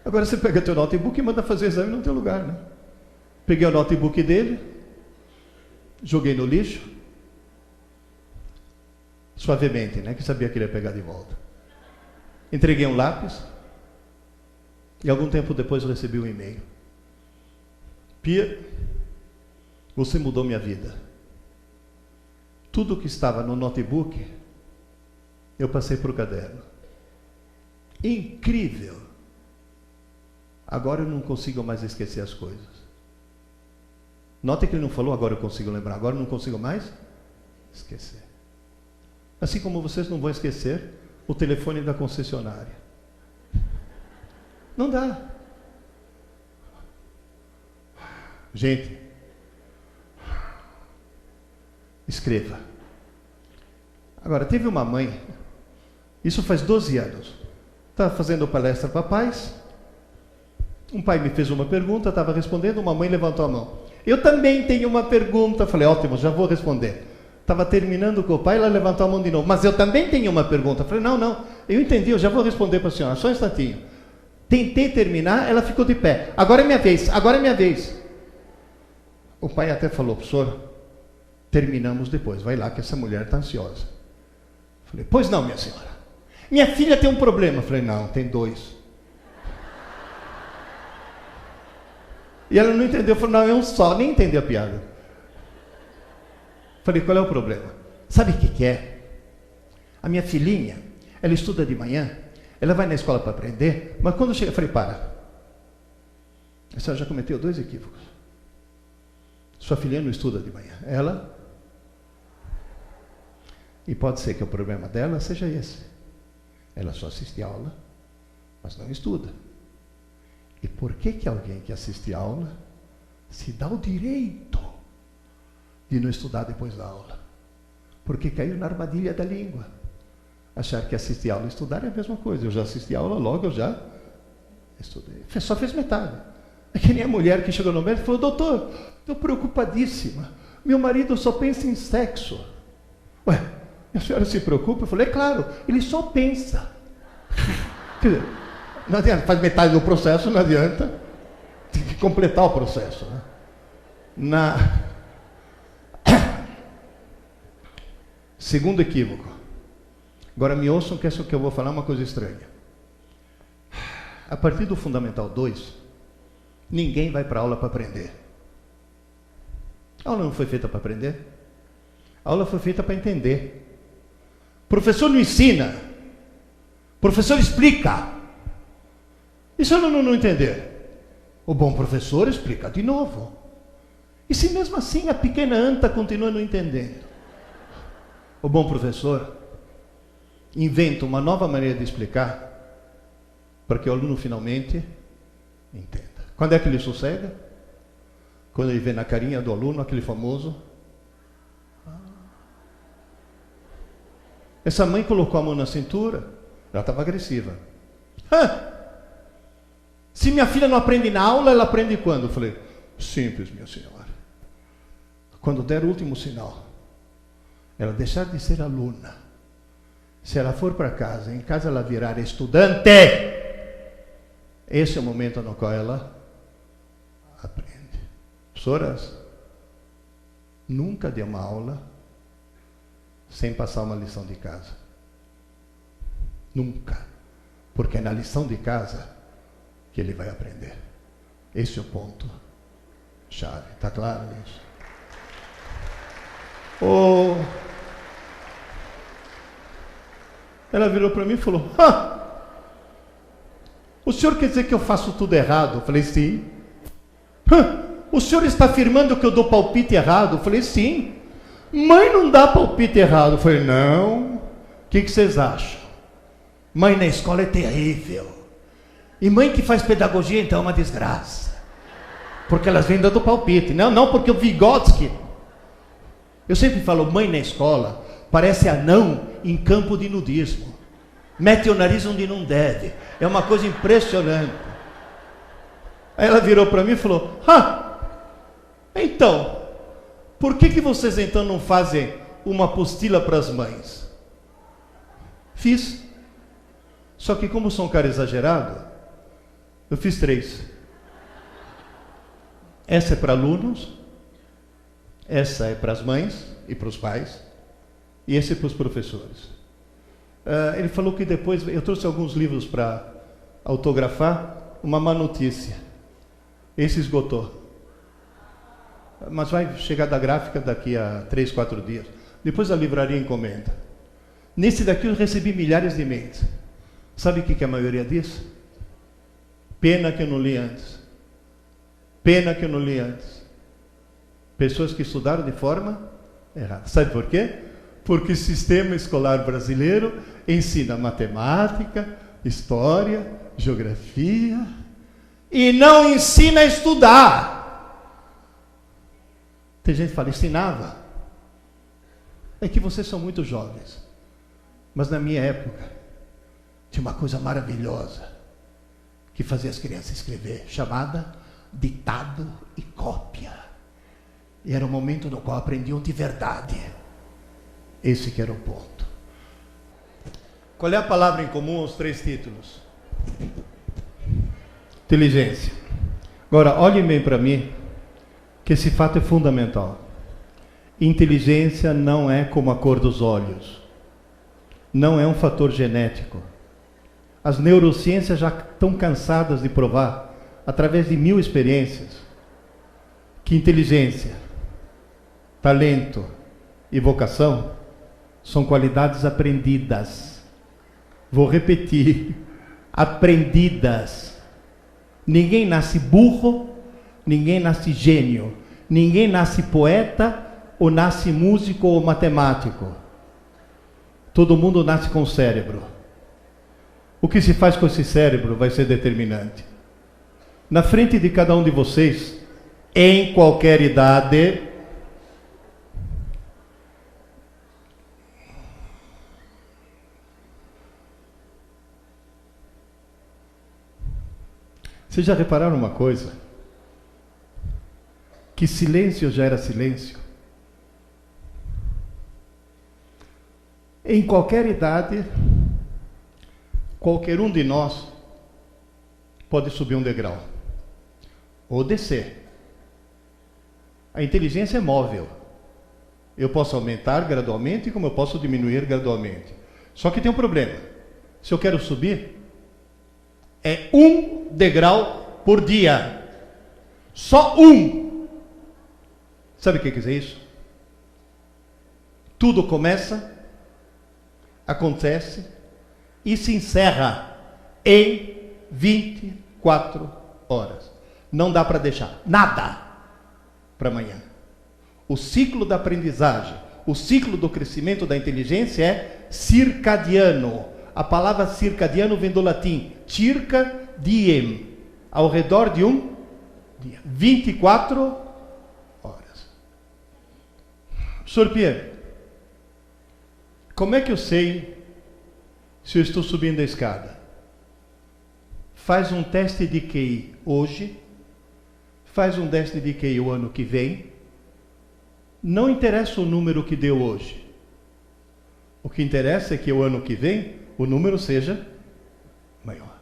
Agora você pega teu notebook e manda fazer exame no teu lugar, né? Peguei o notebook dele, joguei no lixo, suavemente, né? Que sabia que ele ia pegar de volta. Entreguei um lápis e algum tempo depois eu recebi um e-mail. Pia, você mudou minha vida. Tudo que estava no notebook, eu passei para o caderno. Incrível! Agora eu não consigo mais esquecer as coisas. Note que ele não falou, agora eu consigo lembrar, agora eu não consigo mais esquecer. Assim como vocês não vão esquecer o telefone da concessionária. Não dá. Gente, escreva. Agora, teve uma mãe, isso faz 12 anos, estava fazendo palestra para pais, um pai me fez uma pergunta, estava respondendo, uma mãe levantou a mão. Eu também tenho uma pergunta. Falei, ótimo, já vou responder. Estava terminando com o pai, ela levantou a mão de novo. Mas eu também tenho uma pergunta. Falei, não, eu entendi, eu já vou responder para a senhora, só um instantinho. Tentei terminar, ela ficou de pé. Agora é minha vez, agora é minha vez. O pai até falou, professor, terminamos depois, vai lá que essa mulher está ansiosa. Falei, pois não, minha senhora. Minha filha tem um problema. Falei, não, tem dois. E ela não entendeu, falou, não, é um só, nem entendeu a piada. Falei, qual é o problema? Sabe o que é? A minha filhinha, ela estuda de manhã, ela vai na escola para aprender, mas quando chega, falei, para. A senhora já cometeu 2 equívocos. Sua filhinha não estuda de manhã, ela... E pode ser que o problema dela seja esse. Ela só assiste aula, mas não estuda. E por que alguém que assiste aula se dá o direito de não estudar depois da aula? Porque caiu na armadilha da língua. Achar que assistir aula e estudar é a mesma coisa. Eu já assisti aula, logo eu já estudei. Só fez metade. É que nem a mulher que chegou no médico e falou, doutor, estou preocupadíssima. Meu marido só pensa em sexo. Ué, a senhora se preocupa? Eu falei, é claro, ele só pensa. Quer dizer, não adianta, faz metade do processo, não adianta. Tem que completar o processo. Né? Segundo equívoco. Agora me ouçam que eu vou falar uma coisa estranha. A partir do Fundamental 2, ninguém vai para a aula para aprender. A aula não foi feita para aprender. A aula foi feita para entender. O professor não ensina. O professor explica. E se o aluno não entender? O bom professor explica de novo. E se mesmo assim a pequena anta continua não entendendo? O bom professor inventa uma nova maneira de explicar para que o aluno finalmente entenda. Quando é que ele sossega? Quando ele vê na carinha do aluno aquele famoso... Essa mãe colocou a mão na cintura, ela estava agressiva. Se minha filha não aprende na aula, ela aprende quando? Eu falei, simples, minha senhora. Quando der o último sinal, ela deixar de ser aluna. Se ela for para casa, em casa ela virar estudante. Esse é o momento no qual ela aprende. Professoras, nunca dê uma aula sem passar uma lição de casa. Nunca. Porque é na lição de casa que ele vai aprender. Esse é o ponto chave. Está claro isso? Ela virou para mim e falou: o senhor quer dizer que eu faço tudo errado? Eu falei: sim. O senhor está afirmando que eu dou palpite errado? Eu falei: sim. Mãe não dá palpite errado. Eu falei: não. O que vocês acham? Mãe na escola é terrível. E mãe que faz pedagogia então é uma desgraça. Porque elas vêm dando palpite. Não, porque o Vygotsky. Eu sempre falo, mãe na escola parece anão em campo de nudismo. Mete o nariz onde não deve. É uma coisa impressionante. Aí ela virou para mim e falou: então, por que vocês então não fazem uma apostila para as mães? Fiz. Só que como sou um cara exagerado, eu fiz 3. Essa é para alunos, essa é para as mães e para os pais, e esse é para os professores. Ele falou que depois, eu trouxe alguns livros para autografar, uma má notícia. Esse esgotou. Mas vai chegar da gráfica daqui a 3, 4 dias. Depois a livraria encomenda. Nesse daqui eu recebi milhares de e-mails. Sabe o que é a maioria disso? Pena que eu não li antes. Pena que eu não li antes. Pessoas que estudaram de forma errada. Sabe por quê? Porque o sistema escolar brasileiro ensina matemática, história, geografia e não ensina a estudar. Tem gente que fala: ensinava. É que vocês são muito jovens. Mas na minha época tinha uma coisa maravilhosa que fazia as crianças escrever, chamada ditado e cópia. E era o momento no qual aprendiam de verdade. Esse que era o ponto. Qual é a palavra em comum aos 3 títulos? Inteligência. Agora, olhem bem para mim, que esse fato é fundamental. Inteligência não é como a cor dos olhos. Não é um fator genético. As neurociências já estão cansadas de provar, através de 1000 experiências, que inteligência, talento e vocação são qualidades aprendidas. Vou repetir: aprendidas. Ninguém nasce burro, ninguém nasce gênio, ninguém nasce poeta, ou nasce músico ou matemático. Todo mundo nasce com cérebro. O que se faz com esse cérebro vai ser determinante. Na frente de cada um de vocês, em qualquer idade, vocês já repararam uma coisa? Que silêncio já era silêncio? Em qualquer idade, qualquer um de nós pode subir um degrau ou descer. A inteligência é móvel. Eu posso aumentar gradualmente, como eu posso diminuir gradualmente. Só que tem um problema. Se eu quero subir, é 1 degrau por dia. Só 1. Sabe o que quer dizer isso? Tudo começa, acontece e se encerra em 24 horas. Não dá para deixar nada para amanhã. O ciclo da aprendizagem, o ciclo do crescimento da inteligência é circadiano. A palavra circadiano vem do latim circa diem, ao redor de um dia. 24 horas. Sr. Pierre, como é que eu sei se eu estou subindo a escada? Faz um teste de QI hoje, faz um teste de QI o ano que vem. Não interessa o número que deu hoje. O que interessa é que o ano que vem o número seja maior.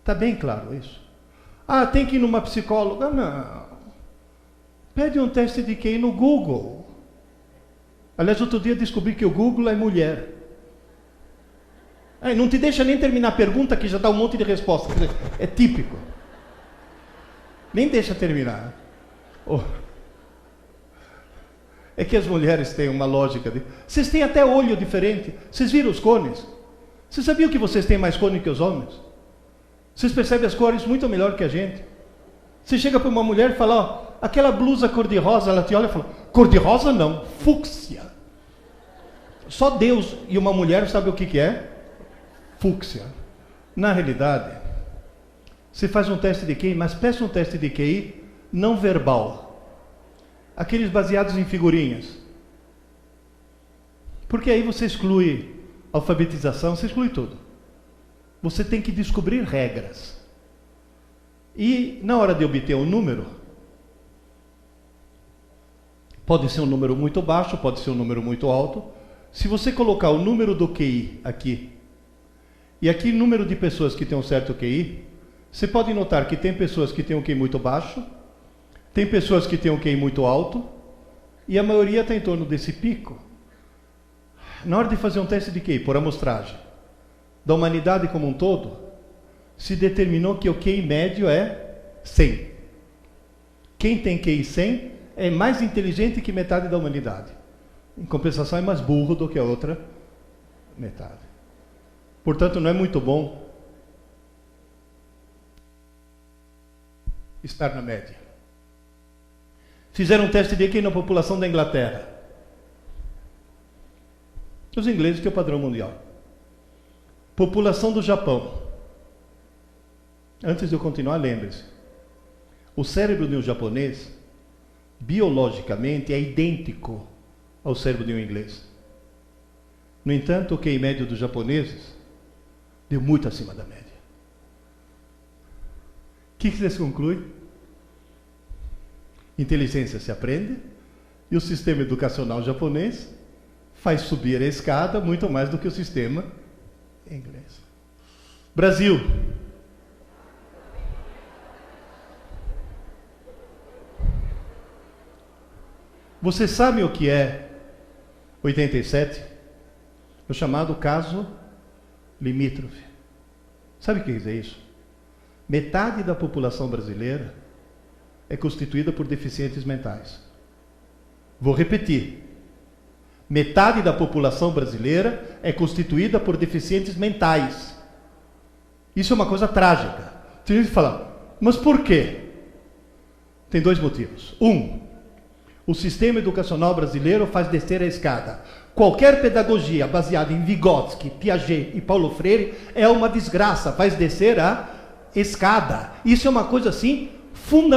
Está bem claro isso? Ah, tem que ir numa psicóloga? Não. Pede um teste de QI no Google. Aliás, outro dia descobri que o Google é mulher. Não te deixa nem terminar a pergunta que já dá um monte de resposta. É típico. Nem deixa terminar. É que as mulheres têm uma lógica. Vocês têm até olho diferente. Vocês viram os cones? Vocês sabiam que vocês têm mais cor do que os homens? Vocês percebem as cores muito melhor que a gente. Você chega para uma mulher e fala, ó, aquela blusa cor-de-rosa, ela te olha e fala, cor-de-rosa não, fúcsia. Só Deus e uma mulher sabe o que é fúcsia. Na realidade, você faz um teste de QI, mas peça um teste de QI não verbal. Aqueles baseados em figurinhas. Porque aí você exclui alfabetização, você exclui tudo. Você tem que descobrir regras. E na hora de obter um número, pode ser um número muito baixo, pode ser um número muito alto. Se você colocar o número do QI aqui, e aqui o número de pessoas que têm um certo QI, você pode notar que tem pessoas que têm um QI muito baixo, tem pessoas que têm um QI muito alto, e a maioria está em torno desse pico. Na hora de fazer um teste de QI, por amostragem, da humanidade como um todo, se determinou que o QI médio é 100. Quem tem QI 100 é mais inteligente que metade da humanidade. Em compensação, é mais burro do que a outra metade. Portanto, não é muito bom estar na média. Fizeram um teste de QI na população da Inglaterra. Os ingleses, que é o padrão mundial. População do Japão. Antes de eu continuar, lembre-se. O cérebro de um japonês, biologicamente, é idêntico ao cérebro de um inglês. No entanto, o QI médio dos japoneses deu muito acima da média. O que vocês concluem? Inteligência se aprende e o sistema educacional japonês faz subir a escada muito mais do que o sistema inglês. Brasil. Vocês sabem o que é 87? O chamado caso limítrofe. Sabe o que quer dizer isso? Metade da população brasileira é constituída por deficientes mentais. Vou repetir. Metade da população brasileira é constituída por deficientes mentais. Isso é uma coisa trágica. Tem gente que fala, mas por quê? Tem dois motivos. O sistema educacional brasileiro faz descer a escada. Qualquer pedagogia baseada em Vygotsky, Piaget e Paulo Freire é uma desgraça, faz descer a escada. Isso é uma coisa assim,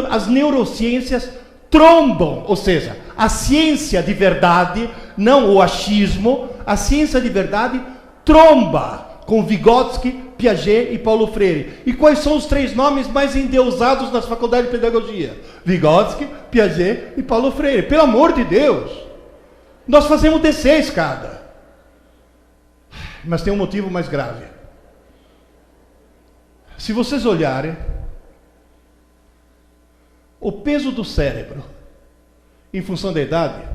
as neurociências trombam, ou seja, a ciência de verdade, não o achismo, a ciência de verdade tromba com Vygotsky, Piaget e Paulo Freire. E quais são os três nomes mais endeusados nas faculdades de pedagogia? Vygotsky, Piaget e Paulo Freire. Pelo amor de Deus! Nós fazemos descer a escada. Mas tem um motivo mais grave. Se vocês olharem, o peso do cérebro, em função da idade,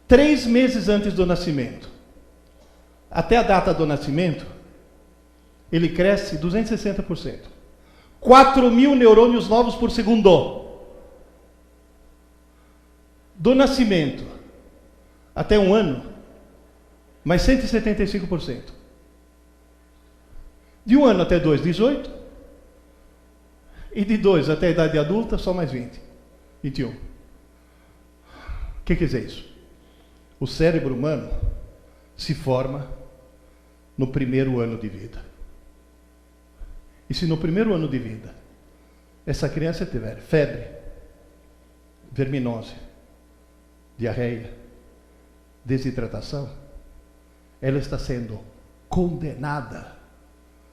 3 meses antes do nascimento, até a data do nascimento, ele cresce 260%. 4.000 neurônios novos por segundo. Do nascimento até 1 ano, mais 175%. De 1 ano até 2, 18. E de 2 até a idade adulta, só mais 20. 21. O que quer dizer isso? O cérebro humano se forma no primeiro ano de vida. E se no primeiro ano de vida essa criança tiver febre, verminose, diarreia, desidratação, ela está sendo condenada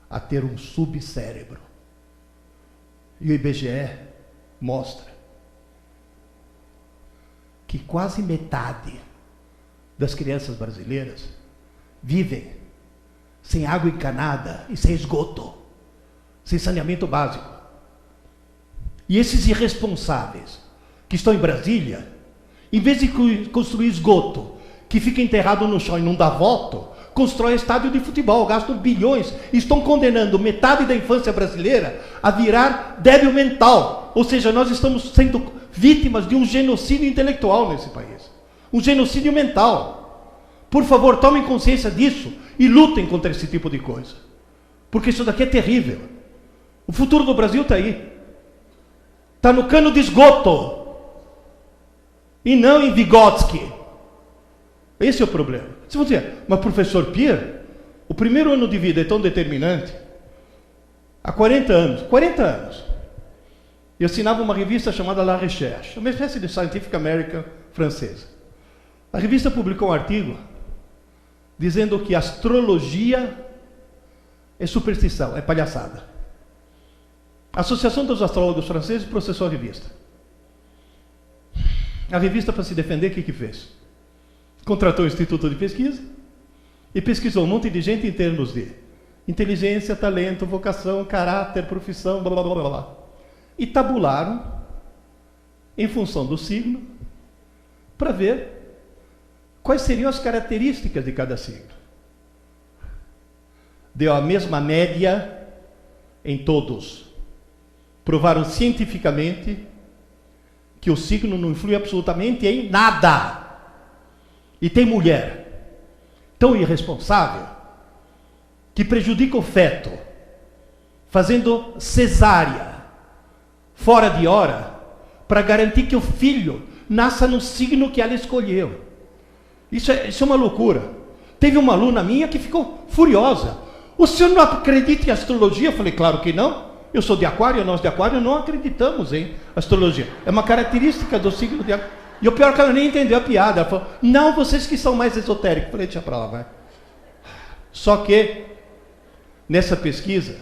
a ter um subcérebro. E o IBGE mostra que quase metade das crianças brasileiras vivem sem água encanada e sem esgoto, sem saneamento básico. E esses irresponsáveis que estão em Brasília, em vez de construir esgoto que fica enterrado no chão e não dá voto, constrói estádio de futebol, gastam bilhões, e estão condenando metade da infância brasileira a virar débil mental. Ou seja, nós estamos sendo vítimas de um genocídio intelectual nesse país. Um genocídio mental. Por favor, tomem consciência disso e lutem contra esse tipo de coisa. Porque isso daqui é terrível. O futuro do Brasil está aí. Está no cano de esgoto. E não em Vygotsky. Esse é o problema. Se você dizer, mas professor Pierre, o primeiro ano de vida é tão determinante. Há 40 anos, eu assinava uma revista chamada La Recherche, uma espécie de Scientific American francesa. A revista publicou um artigo dizendo que astrologia é superstição, é palhaçada. A Associação dos Astrólogos Franceses processou a revista. A revista, para se defender, o que fez? Contratou o Instituto de Pesquisa e pesquisou um monte de gente em termos de inteligência, talento, vocação, caráter, profissão, blá, blá, blá, blá. E tabularam, em função do signo, para ver quais seriam as características de cada signo. Deu a mesma média em todos. Provaram cientificamente que o signo não influi absolutamente em nada. E tem mulher tão irresponsável que prejudica o feto, fazendo cesárea fora de hora, para garantir que o filho nasça no signo que ela escolheu. Isso é uma loucura. Teve uma aluna minha que ficou furiosa. O senhor não acredita em astrologia? Eu falei, claro que não. Eu sou de Aquário, nós de Aquário não acreditamos em astrologia. É uma característica do signo de Aquário. E o pior é que ela nem entendeu a piada. Ela falou, não, vocês que são mais esotéricos. Eu falei, deixa pra lá, vai. Só que, nessa pesquisa,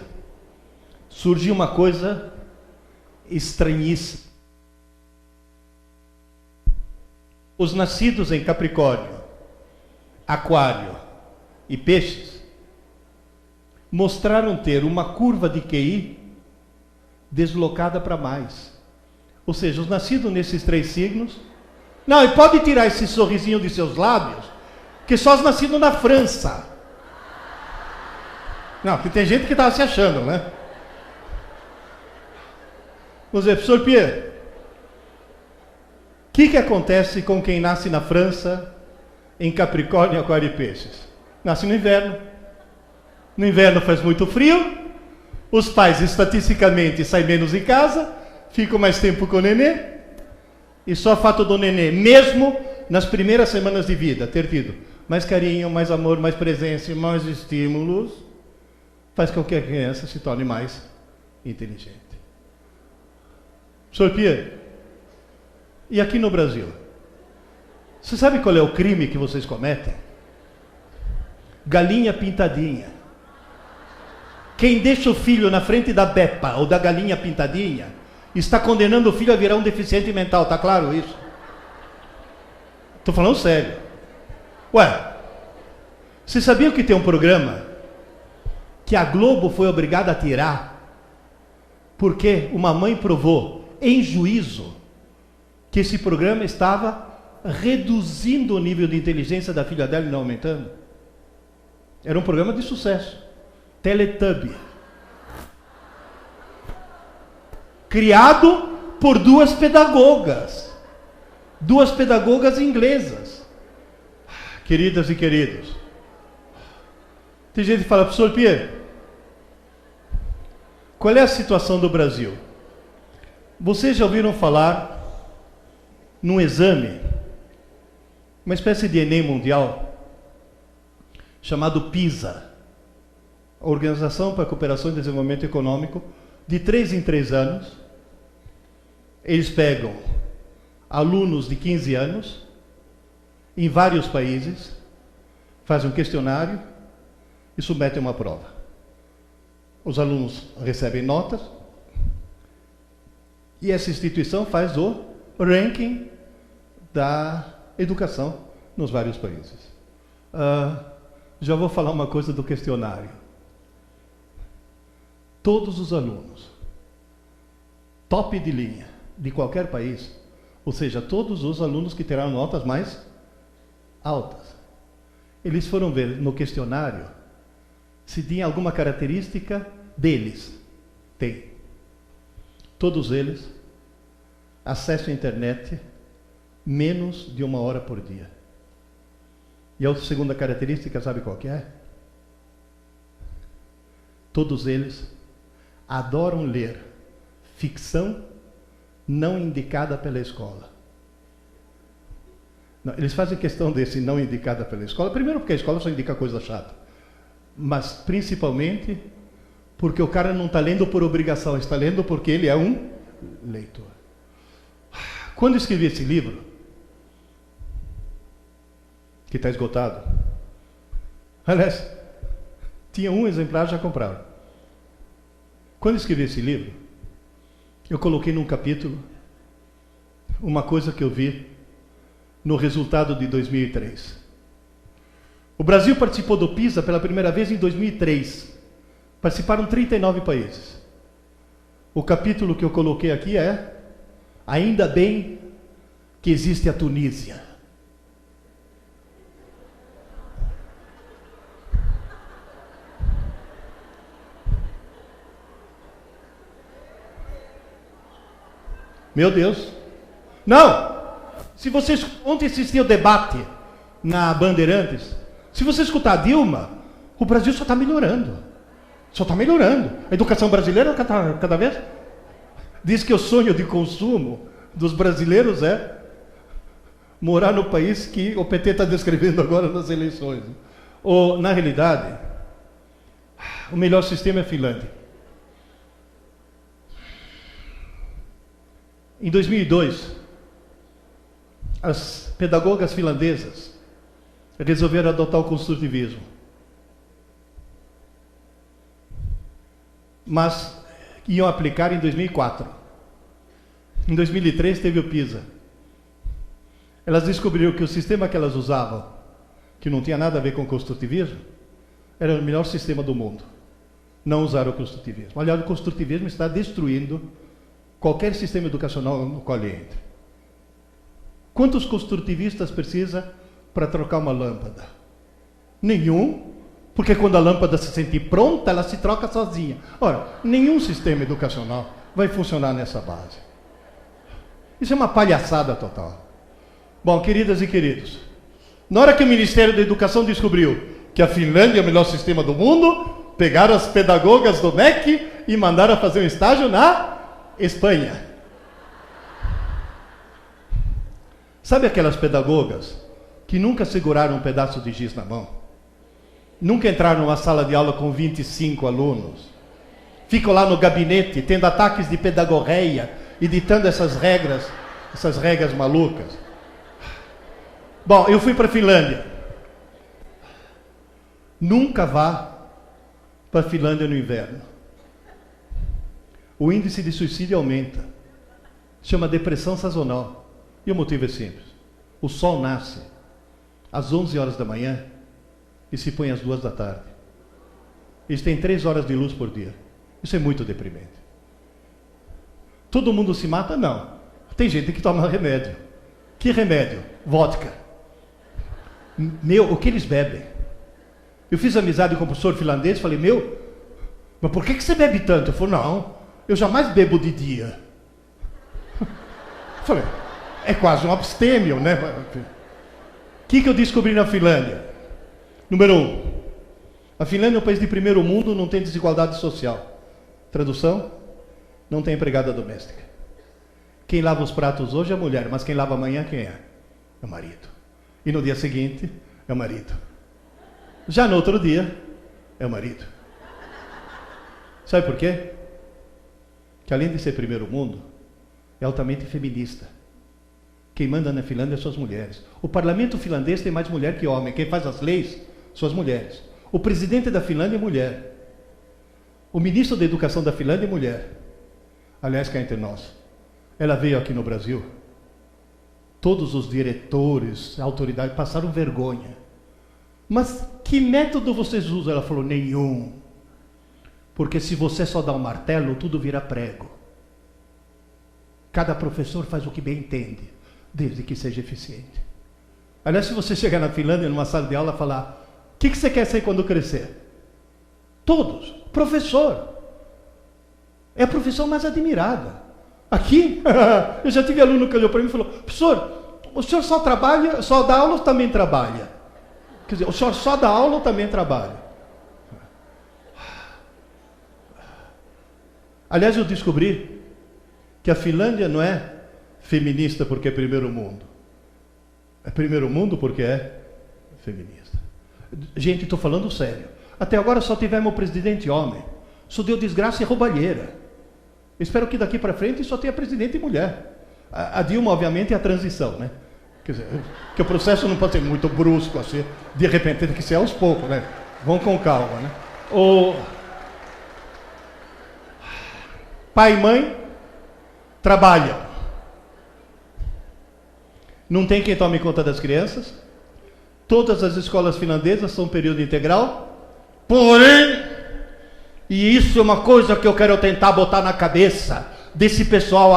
surgiu uma coisa estranhíssima. Os nascidos em Capricórnio, Aquário e Peixes mostraram ter uma curva de QI deslocada para mais. Ou seja, os nascidos nesses 3 signos... Não, e pode tirar esse sorrisinho de seus lábios, que só os nascidos na França. Não, porque tem gente que estava se achando, né? Vamos dizer, professor Pierre, o que acontece com quem nasce na França, em Capricórnio, Aquário e Peixes? Nasce no inverno. No inverno faz muito frio, os pais estatisticamente saem menos em casa, ficam mais tempo com o nenê, e só o fato do nenê, mesmo nas primeiras semanas de vida, ter tido mais carinho, mais amor, mais presença e mais estímulos, faz com que a criança se torne mais inteligente. Sr. Pierre, e aqui no Brasil? Você sabe qual é o crime que vocês cometem? Galinha pintadinha. Quem deixa o filho na frente da Bepa ou da galinha pintadinha está condenando o filho a virar um deficiente mental, está claro isso? Estou falando sério. Ué, vocês sabiam que tem um programa que a Globo foi obrigada a tirar porque uma mãe provou em juízo que esse programa estava reduzindo o nível de inteligência da filha dela e não aumentando? Era um programa de sucesso. Teletubby. Criado por 2 pedagogas. 2 pedagogas inglesas. Queridas e queridos. Tem gente que fala, professor Pierre, qual é a situação do Brasil? Vocês já ouviram falar num exame, uma espécie de Enem mundial, chamado PISA, a Organização para a Cooperação e Desenvolvimento Econômico, de 3 em 3 anos, eles pegam alunos de 15 anos, em vários países, fazem um questionário e submetem uma prova. Os alunos recebem notas e essa instituição faz o ranking da educação nos vários países. Já vou falar uma coisa do questionário. Todos os alunos, top de linha, de qualquer país, ou seja, todos os alunos que terão notas mais altas, eles foram ver no questionário se tinha alguma característica deles. Tem. Todos eles acesso à internet menos de 1 hora por dia. E a segunda característica, sabe qual que é? Todos eles adoram ler ficção não indicada pela escola. Não, eles fazem questão desse não indicada pela escola, primeiro porque a escola só indica coisa chata, mas principalmente porque o cara não está lendo por obrigação, está lendo porque ele é um leitor. Quando eu escrevi esse livro, que está esgotado, aliás, tinha um exemplar, já compraram. Quando eu escrevi esse livro, eu coloquei num capítulo uma coisa que eu vi no resultado de 2003. O Brasil participou do PISA pela primeira vez em 2003. Participaram 39 países. O capítulo que eu coloquei aqui é: ainda bem que existe a Tunísia. Meu Deus. Não! Se vocês ontem assistiram o debate na Bandeirantes, se você escutar a Dilma, o Brasil só está melhorando. Só está melhorando. A educação brasileira cada vez diz que o sonho de consumo dos brasileiros é morar no país que o PT está descrevendo agora nas eleições. Ou, na realidade, o melhor sistema é a Finlândia. Em 2002, as pedagogas finlandesas resolveram adotar o construtivismo. Mas iam aplicar em 2004. Em 2003 teve o PISA. Elas descobriram que o sistema que elas usavam, que não tinha nada a ver com o construtivismo, era o melhor sistema do mundo. Não usaram o construtivismo. Aliás, o construtivismo está destruindo qualquer sistema educacional no qual ele entre. Quantos construtivistas precisa para trocar uma lâmpada? Nenhum, porque quando a lâmpada se sentir pronta, ela se troca sozinha. Ora, nenhum sistema educacional vai funcionar nessa base. Isso é uma palhaçada total. Bom, queridas e queridos, na hora que o Ministério da Educação descobriu que a Finlândia é o melhor sistema do mundo, pegaram as pedagogas do MEC e mandaram fazer um estágio na Espanha. Sabe aquelas pedagogas que nunca seguraram um pedaço de giz na mão? Nunca entraram numa sala de aula com 25 alunos? Ficam lá no gabinete, tendo ataques de pedagorreia e ditando essas regras malucas. Bom, eu fui para a Finlândia. Nunca vá para a Finlândia no inverno. O índice de suicídio aumenta. Chama depressão sazonal. E o motivo é simples. O sol nasce às 11 horas da manhã e se põe às 2 da tarde. Eles têm 3 horas de luz por dia. Isso é muito deprimente. Todo mundo se mata? Não. Tem gente que toma remédio. Que remédio? Vodka. Meu, o que eles bebem? Eu fiz amizade com o professor finlandês, falei, mas por que você bebe tanto? Ele falou, não, eu jamais bebo de dia. Falei, é quase um abstêmio, né? O que eu descobri na Finlândia? Número 1, a Finlândia é um país de primeiro mundo, não tem desigualdade social. Tradução, não tem empregada doméstica. Quem lava os pratos hoje é a mulher, mas quem lava amanhã quem é? É o marido. E no dia seguinte, é o marido. Já no outro dia, é o marido. Sabe por quê? Que além de ser primeiro mundo, é altamente feminista. Quem manda na Finlândia são as mulheres. O parlamento finlandês tem mais mulher que homem. Quem faz as leis são as mulheres. O presidente da Finlândia é mulher. O ministro da Educação da Finlândia é mulher. Aliás, cá entre nós. Ela veio aqui no Brasil. Todos os diretores, autoridades, passaram vergonha. Mas que método vocês usam? Ela falou, nenhum. Porque se você só dá um martelo, tudo vira prego. Cada professor faz o que bem entende, desde que seja eficiente. Aliás, se você chegar na Finlândia, numa sala de aula, e falar, o que você quer ser quando crescer? Todos. Professor. É a profissão mais admirada. Aqui, eu já tive aluno que olhou para mim e falou, professor, o senhor só trabalha, só dá aula ou também trabalha? Quer dizer, o senhor só dá aula ou também trabalha? Aliás, eu descobri que a Finlândia não é feminista porque é primeiro mundo. É primeiro mundo porque é feminista. Gente, estou falando sério. Até agora só tivemos o presidente homem. Isso deu desgraça e roubalheira. Espero que daqui para frente só tenha presidente e mulher. A Dilma, obviamente, é a transição, né? Quer dizer, que o processo não pode ser muito brusco, assim, de repente, tem que ser aos poucos, né? Vão com calma, né? O pai e mãe trabalham. Não tem quem tome conta das crianças. Todas as escolas finlandesas são período integral. Porém, e isso é uma coisa que eu quero tentar botar na cabeça desse pessoal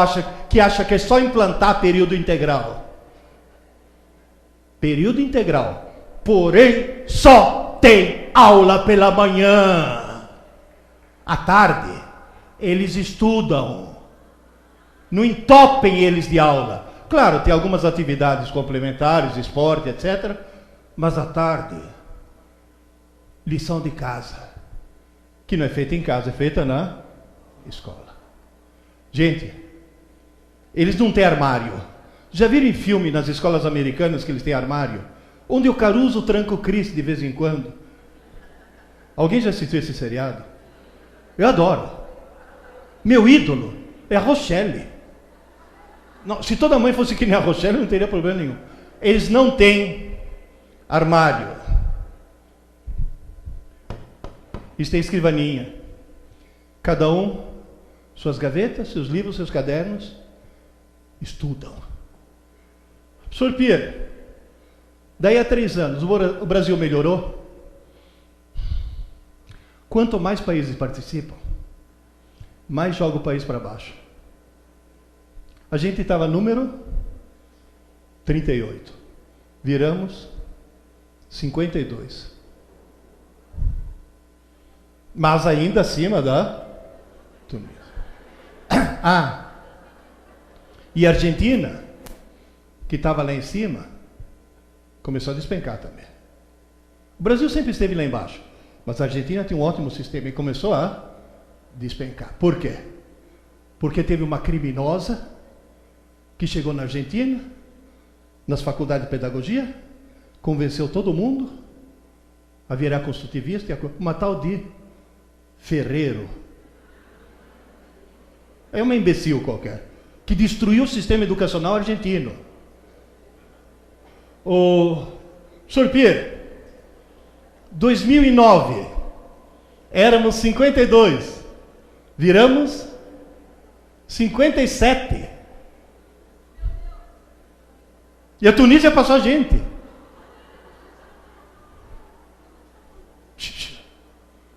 que acha que é só implantar período integral. Período integral. Porém, só tem aula pela manhã. À tarde, eles estudam. Não entopem eles de aula. Claro, tem algumas atividades complementares, esporte, etc. Mas à tarde, lição de casa. Que não é feita em casa, é feita na escola. Gente, eles não têm armário. Já viram em filme nas escolas americanas que eles têm armário? Onde o Caruso tranca o Chris de vez em quando. Alguém já assistiu esse seriado? Eu adoro. Meu ídolo é a Rochelle. Não, se toda mãe fosse que nem a Rochelle, não teria problema nenhum. Eles não têm armário. Eles têm escrivaninha. Cada um, suas gavetas, seus livros, seus cadernos, estudam. Professor Pierre, daí a 3 anos, o Brasil melhorou? Quanto mais países participam, mais joga o país para baixo. A gente estava número 38. Viramos 52. Mas ainda acima da Tunísia. Ah, e a Argentina, que estava lá em cima, começou a despencar também. O Brasil sempre esteve lá embaixo, mas a Argentina tinha um ótimo sistema e começou a despencar. Por quê? Porque teve uma criminosa que chegou na Argentina, nas faculdades de pedagogia, convenceu todo mundo a virar construtivista, uma tal de Ferreiro. É uma imbecil qualquer, que destruiu o sistema educacional argentino. O Sr. Pierre, 2009, éramos 52, viramos 57. E a Tunísia passou a gente.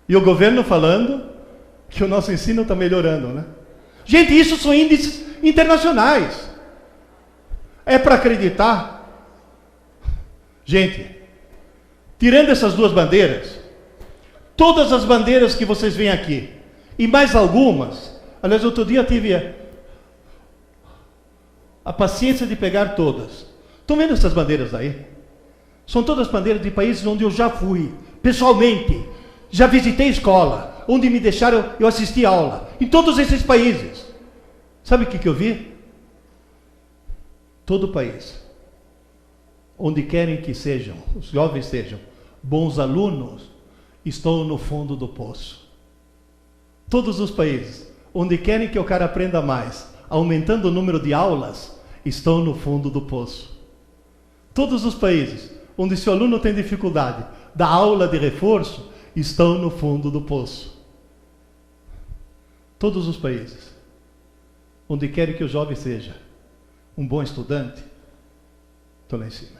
E o governo falando que o nosso ensino está melhorando, né? Gente, isso são índices internacionais. É para acreditar? Gente, tirando essas duas bandeiras, todas as bandeiras que vocês veem aqui, e mais algumas, aliás, outro dia eu tive a paciência de pegar todas. Estão vendo essas bandeiras aí? São todas bandeiras de países onde eu já fui, pessoalmente. Já visitei escola, onde me deixaram, eu assisti aula. Em todos esses países. Sabe o que eu vi? Todo país, onde querem que sejam, os jovens sejam bons alunos, estão no fundo do poço. Todos os países, onde querem que o cara aprenda mais, aumentando o número de aulas, estão no fundo do poço. Todos os países, onde se o aluno tem dificuldade da aula de reforço, estão no fundo do poço. Todos os países, onde querem que o jovem seja um bom estudante, estão lá em cima.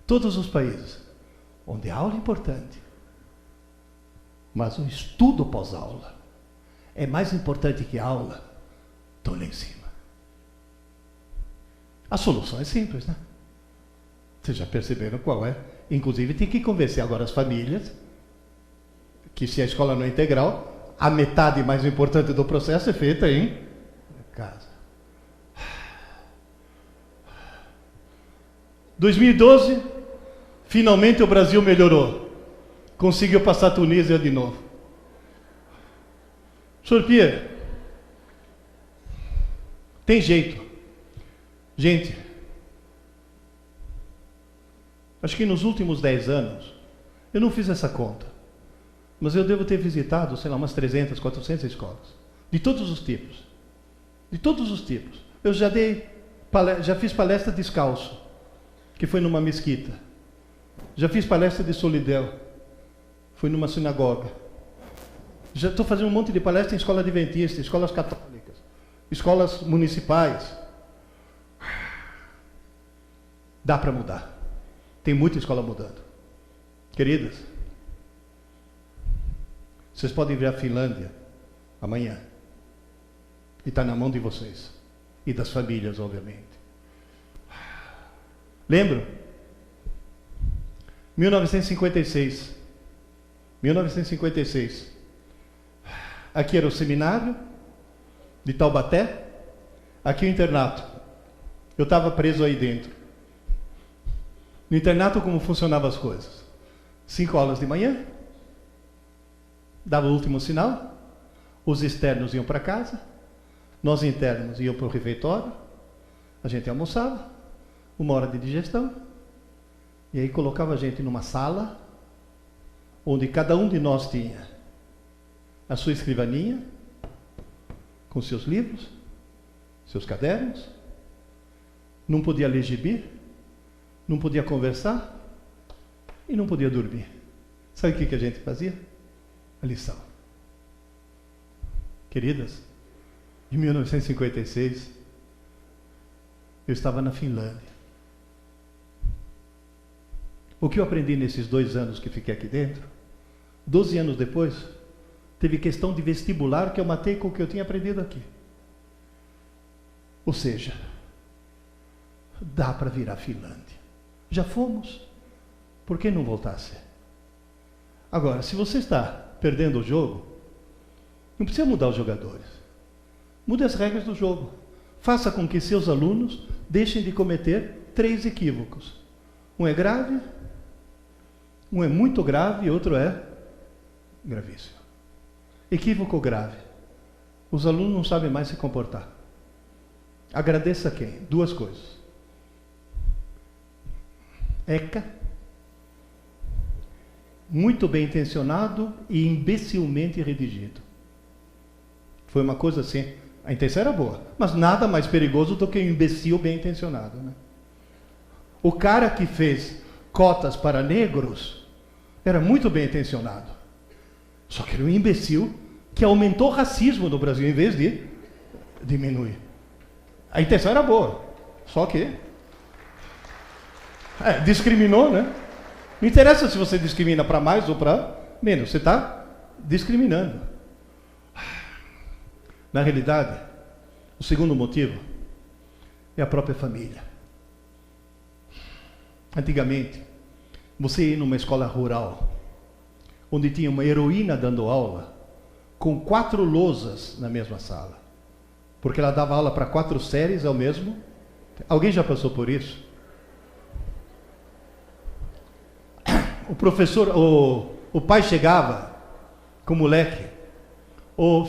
Todos os países, onde a aula é importante, mas o estudo pós-aula é mais importante que a aula, estão lá em cima. A solução é simples, né? Vocês já perceberam qual é? Inclusive tem que convencer agora as famílias que se a escola não é integral, a metade mais importante do processo é feita em casa. 2012, Finalmente o Brasil melhorou. Conseguiu passar a Tunísia de novo. Sr. Pierre, tem jeito. Gente, acho que nos últimos 10 anos, eu não fiz essa conta, mas eu devo ter visitado, sei lá, umas 300, 400 escolas. De todos os tipos. De todos os tipos. Eu já fiz palestra descalço, que foi numa mesquita. Já fiz palestra de solidão, foi numa sinagoga. Já estou fazendo um monte de palestra em escola adventista, escolas católicas, escolas municipais. Dá para mudar. Tem muita escola mudando. Queridas, vocês podem vir à Finlândia amanhã. E está na mão de vocês. E das famílias, obviamente. Lembram? 1956. 1956. Aqui era o seminário de Taubaté. Aqui o internato. Eu estava preso aí dentro. No internato, como funcionavam as coisas? 5 aulas de manhã. Dava o último sinal. Os externos iam para casa. Nós internos íamos para o refeitório. A gente almoçava. 1 hora de digestão. E aí colocava a gente numa sala, onde cada um de nós tinha a sua escrivaninha, com seus livros, seus cadernos. Não podia ler gibi, não podia conversar e não podia dormir. Sabe o que a gente fazia? A lição. Queridas, em 1956, eu estava na Finlândia. O que eu aprendi nesses 2 anos que fiquei aqui dentro, 12 anos depois, teve questão de vestibular que eu matei com o que eu tinha aprendido aqui. Ou seja, dá para vir à Finlândia. Já fomos. Por que não voltasse? Agora, se você está perdendo o jogo, não precisa mudar os jogadores. Mude as regras do jogo. Faça com que seus alunos deixem de cometer 3 equívocos. Um é grave, um é muito grave e outro é gravíssimo. Equívoco grave. Os alunos não sabem mais se comportar. Agradeça quem? 2 coisas. ECA, muito bem intencionado e imbecilmente redigido. Foi uma coisa assim, a intenção era boa, mas nada mais perigoso do que um imbecil bem intencionado, né? O cara que fez cotas para negros era muito bem intencionado. Só que era um imbecil que aumentou o racismo no Brasil em vez de diminuir. A intenção era boa, só que discriminou, né? Não interessa se você discrimina para mais ou para menos, você está discriminando. Na realidade, o segundo motivo é a própria família. Antigamente, você ia numa escola rural, onde tinha uma heroína dando aula, com 4 lousas na mesma sala. Porque ela dava aula para 4 séries ao mesmo. Alguém já passou por isso? O professor, o pai chegava com o moleque.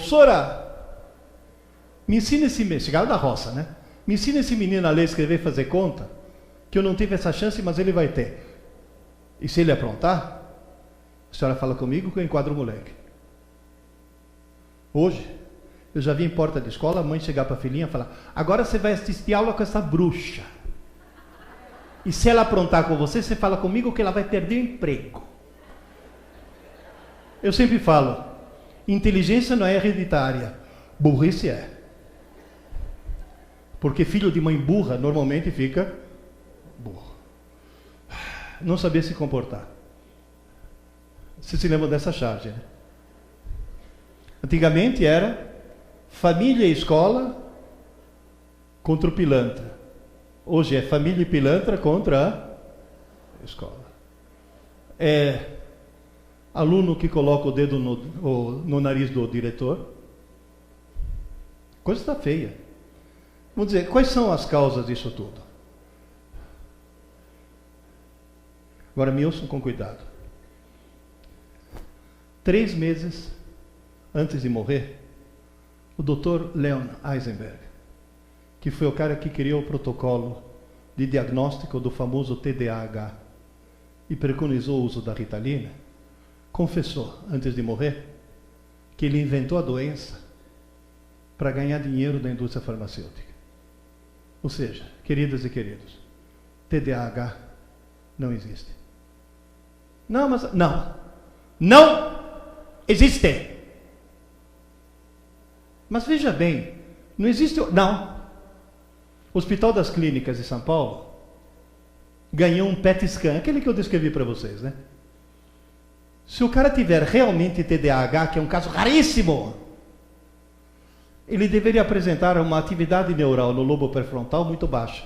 Sora, me ensina esse menino, chegava da roça, né? Me ensina esse menino a ler, escrever e fazer conta, que eu não tive essa chance, mas ele vai ter. E se ele aprontar, a senhora fala comigo que eu enquadro o moleque. Hoje, eu já vi em porta de escola a mãe chegar para a filhinha e falar: agora você vai assistir aula com essa bruxa. E se ela aprontar com você, você fala comigo que ela vai perder o emprego. Eu sempre falo, inteligência não é hereditária, burrice é. Porque filho de mãe burra normalmente fica burro. Não sabia se comportar. Vocês se lembram dessa charge, né? Antigamente era família e escola contra o pilantra. Hoje é família e pilantra contra a escola. É aluno que coloca o dedo no nariz do diretor. Coisa está feia. Vamos dizer, quais são as causas disso tudo? Agora me ouçam com cuidado. 3 meses antes de morrer, o Dr. Leon Eisenberg, que foi o cara que criou o protocolo de diagnóstico do famoso TDAH e preconizou o uso da Ritalina, confessou, antes de morrer, que ele inventou a doença para ganhar dinheiro da indústria farmacêutica. Ou seja, queridas e queridos, TDAH não existe. Não, mas não existe. Mas veja bem, não existe, não. O Hospital das Clínicas de São Paulo ganhou um PET scan, aquele que eu descrevi para vocês, né? Se o cara tiver realmente TDAH, que é um caso raríssimo, ele deveria apresentar uma atividade neural no lobo pré-frontal muito baixa.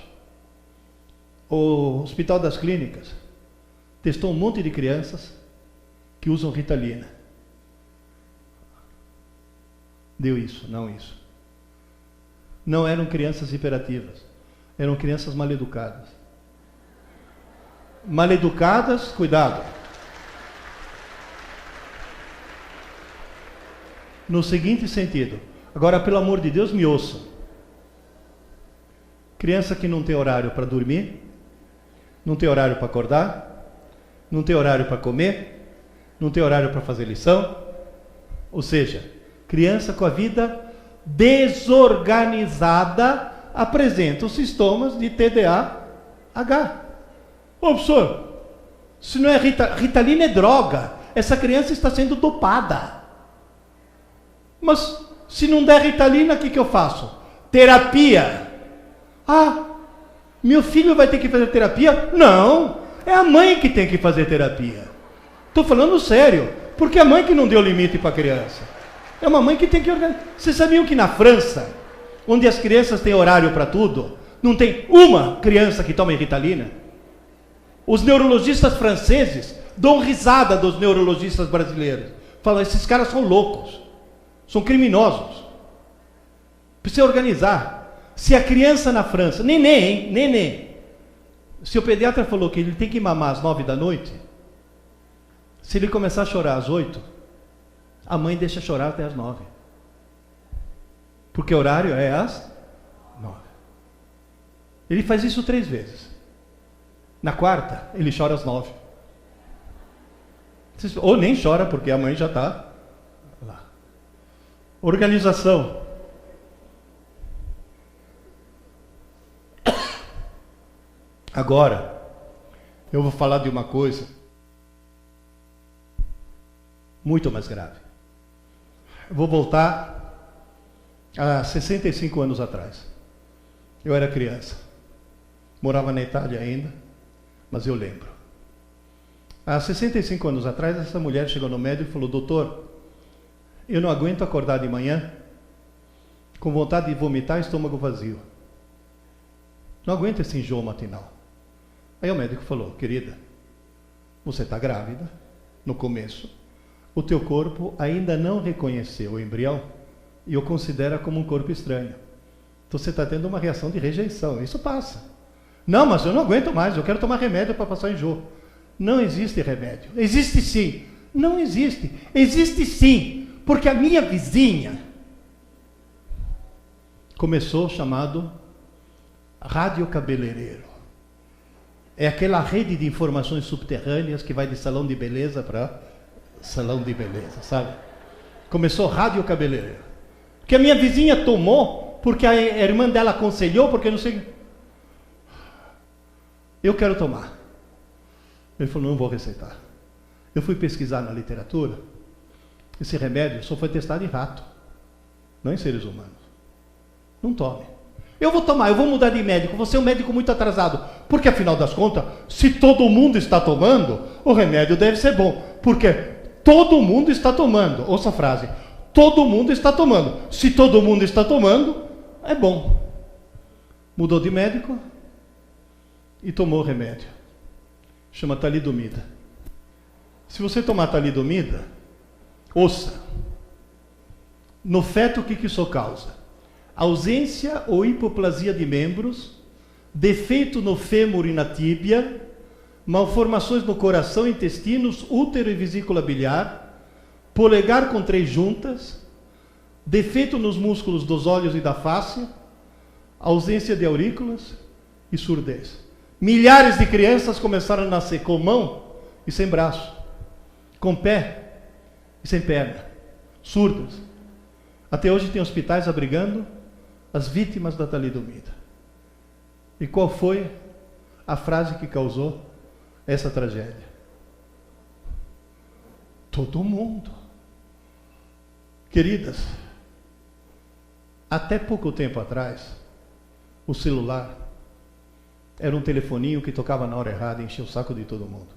O Hospital das Clínicas testou um monte de crianças que usam Ritalina. Deu isso, não isso. Não eram crianças hiperativas, eram crianças mal-educadas. Mal-educadas, cuidado. No seguinte sentido, agora pelo amor de Deus me ouçam. Criança que não tem horário para dormir, não tem horário para acordar, não tem horário para comer, não tem horário para fazer lição. Ou seja, criança com a vida desorganizada apresenta os sintomas de TDAH. Ô professor, se não é Ritalina é droga, essa criança está sendo dopada. Mas se não der Ritalina, o que eu faço? Terapia. Ah, meu filho vai ter que fazer terapia? Não, é a mãe que tem que fazer terapia. Estou falando sério, porque é a mãe que não deu limite para a criança. É uma mãe que tem que organizar. Vocês sabiam que na França, onde as crianças têm horário para tudo, não tem uma criança que toma Ritalina? Os neurologistas franceses dão risada dos neurologistas brasileiros. Falam, esses caras são loucos, são criminosos. Precisa organizar. Se a criança na França, neném, se o pediatra falou que ele tem que mamar às 9 da noite, se ele começar a chorar às 8, a mãe deixa chorar até às 9. Porque o horário é às 9. Ele faz isso 3 vezes. Na quarta, ele chora às 9. Ou nem chora, porque a mãe já está lá. Organização. Agora, eu vou falar de uma coisa muito mais grave. Eu vou voltar a 65 anos atrás. Eu era criança. Morava na Itália ainda, mas eu lembro. Há 65 anos atrás, essa mulher chegou no médico e falou, doutor, eu não aguento acordar de manhã com vontade de vomitar e estômago vazio. Não aguento esse enjoo matinal. Aí o médico falou, querida, você está grávida, no começo, o teu corpo ainda não reconheceu o embrião e o considera como um corpo estranho. Então você está tendo uma reação de rejeição, isso passa. Não, mas eu não aguento mais, eu quero tomar remédio para passar enjoo. Não existe remédio. Existe sim. Não existe. Existe sim, porque a minha vizinha começou chamado radiocabeleireiro. É aquela rede de informações subterrâneas que vai de salão de beleza para salão de beleza, sabe? Começou radiocabeleireiro. Que a minha vizinha tomou, porque a irmã dela aconselhou, porque não sei... Eu quero tomar. Ele falou, não vou receitar. Eu fui pesquisar na literatura, esse remédio só foi testado em rato, não em seres humanos. Não tome. Eu vou tomar, eu vou mudar de médico, vou ser um médico muito atrasado. Porque afinal das contas, se todo mundo está tomando, o remédio deve ser bom. Porque todo mundo está tomando. Ouça a frase, todo mundo está tomando. Se todo mundo está tomando, é bom. Mudou de médico e tomou o remédio. Chama talidomida. Se você tomar talidomida, ouça, no feto o que isso causa? Ausência ou hipoplasia de membros, defeito no fêmur e na tíbia, malformações no coração, intestinos, útero e vesícula biliar, polegar com 3 juntas, defeito nos músculos dos olhos e da face, ausência de aurículas e surdez. Milhares de crianças começaram a nascer com mão e sem braço, com pé e sem perna, surdas. Até hoje tem hospitais abrigando as vítimas da talidomida. E qual foi a frase que causou essa tragédia? Todo mundo. Queridas, até pouco tempo atrás, o celular era um telefoninho que tocava na hora errada e enchia o saco de todo mundo.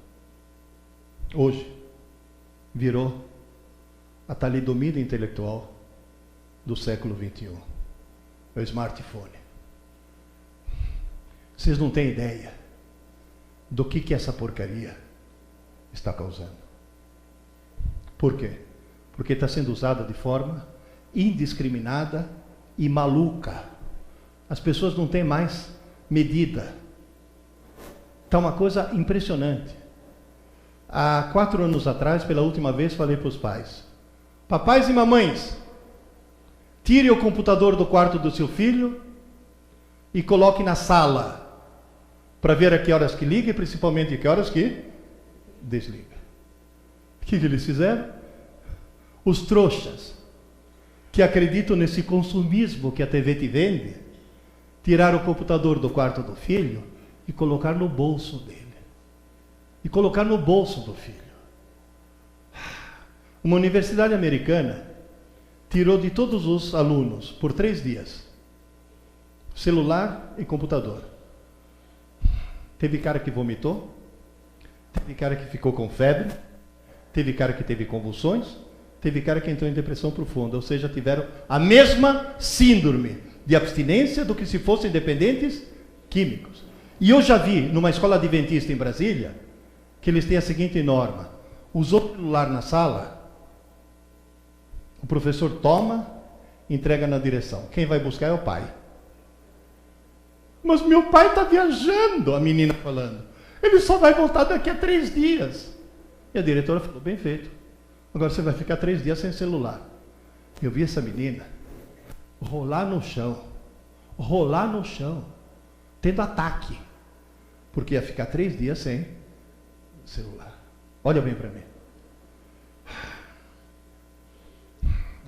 Hoje, virou a talidomida intelectual do século XXI. É o smartphone. Vocês não têm ideia do que essa porcaria está causando. Por quê? Porque está sendo usada de forma indiscriminada e maluca. As pessoas não têm mais medida. Está uma coisa impressionante. Há 4 anos atrás, pela última vez, falei para os pais: papais e mamães, tire o computador do quarto do seu filho e coloque na sala para ver a que horas que liga e principalmente a que horas que desliga. O que eles fizeram? Os trouxas que acreditam nesse consumismo que a TV te vende, tiraram o computador do quarto do filho e colocar no bolso dele. E colocar no bolso do filho. Uma universidade americana tirou de todos os alunos, por 3 dias, celular e computador. Teve cara que vomitou, teve cara que ficou com febre, teve cara que teve convulsões, teve cara que entrou em depressão profunda, ou seja, tiveram a mesma síndrome de abstinência do que se fossem dependentes químicos. E eu já vi, numa escola adventista em Brasília, que eles têm a seguinte norma: usou o celular na sala, o professor toma, entrega na direção. Quem vai buscar é o pai. Mas meu pai está viajando, a menina falando. Ele só vai voltar daqui a 3 dias. E a diretora falou: bem feito. Agora você vai ficar 3 dias sem celular. Eu vi essa menina rolar no chão, tendo ataque, porque ia ficar 3 dias sem celular. Olha bem para mim.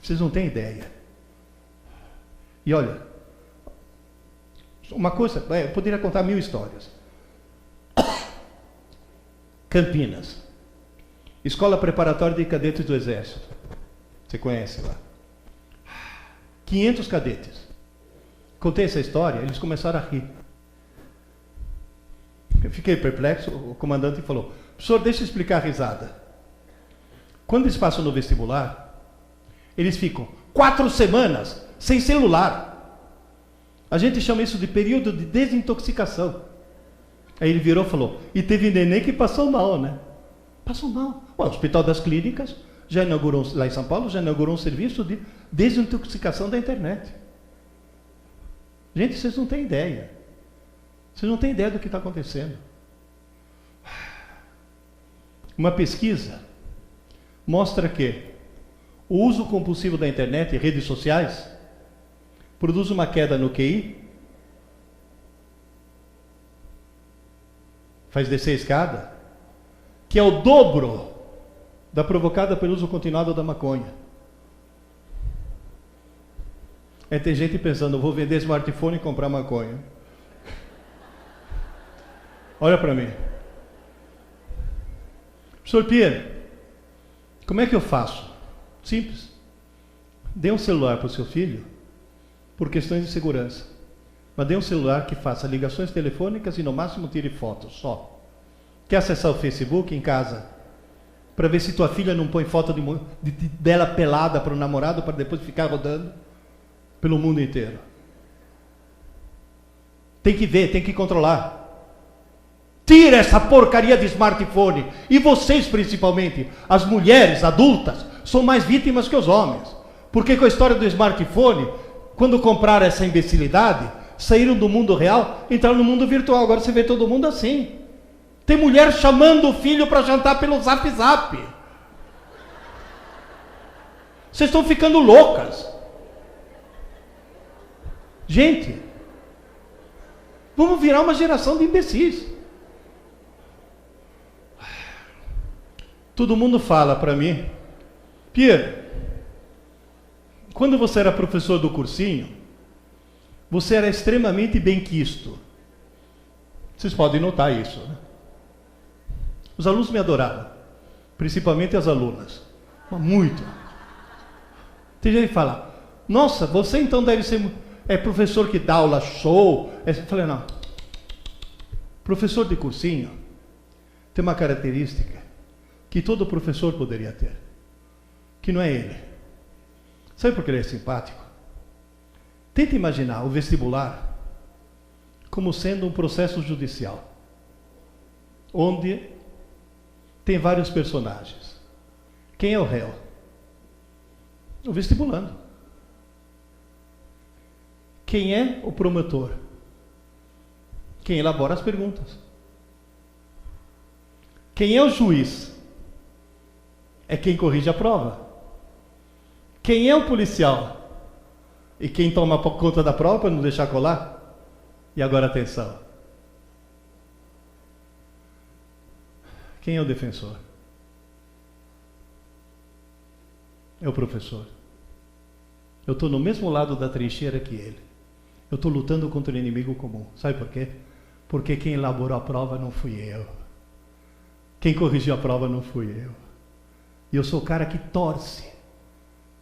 Vocês não têm ideia. E olha, uma coisa, eu poderia contar 1000 histórias. Campinas, Escola Preparatória de Cadetes do Exército. Você conhece lá? 500 cadetes. Contei essa história, eles começaram a rir. Eu fiquei perplexo, o comandante falou: professor, deixa eu explicar a risada. Quando eles passam no vestibular, eles ficam 4 semanas sem celular. A gente chama isso de período de desintoxicação. Aí ele virou e falou: e teve neném que passou mal, né? Passou mal. O Hospital das Clínicas já inaugurou, lá em São Paulo, já inaugurou um serviço de desintoxicação da internet. Gente, vocês não têm ideia. Vocês não têm ideia do que está acontecendo. Uma pesquisa mostra que o uso compulsivo da internet e redes sociais produz uma queda no QI, faz descer a escada, que é o dobro da provocada pelo uso continuado da maconha. Tem gente pensando: eu vou vender smartphone e comprar maconha. Olha para mim. Professor Pierre, como é que eu faço? Simples. Dê um celular para o seu filho por questões de segurança. Mas dê um celular que faça ligações telefônicas e no máximo tire fotos só. Quer acessar o Facebook em casa? Para ver se tua filha não põe foto dela pelada para o namorado para depois ficar rodando pelo mundo inteiro. Tem que ver, tem que controlar. Tira essa porcaria de smartphone. E vocês principalmente, as mulheres adultas, são mais vítimas que os homens. Porque com a história do smartphone, quando compraram essa imbecilidade, saíram do mundo real, entraram no mundo virtual. Agora você vê todo mundo assim. Tem mulher chamando o filho para jantar pelo Zap Zap. Vocês estão ficando loucas. Gente, vamos virar uma geração de imbecis. Todo mundo fala para mim, Pierre, quando você era professor do cursinho, você era extremamente benquisto. Vocês podem notar isso, né? Os alunos me adoravam, principalmente as alunas. Muito. Tem gente que fala, nossa, você então deve ser professor que dá aula show. Eu falei, não. Professor de cursinho tem uma característica que todo professor poderia ter, que não é ele. Sabe por que ele é simpático? Tenta imaginar o vestibular como sendo um processo judicial, onde tem vários personagens. Quem é o réu? O vestibulando. Quem é o promotor? Quem elabora as perguntas. Quem é o juiz? É quem corrige a prova. Quem é o policial? E quem toma conta da prova para não deixar colar? E agora atenção. Quem é o defensor? É o professor. Eu estou no mesmo lado da trincheira que ele. Eu estou lutando contra o inimigo comum. Sabe por quê? Porque quem elaborou a prova não fui eu. Quem corrigiu a prova não fui eu. E eu sou o cara que torce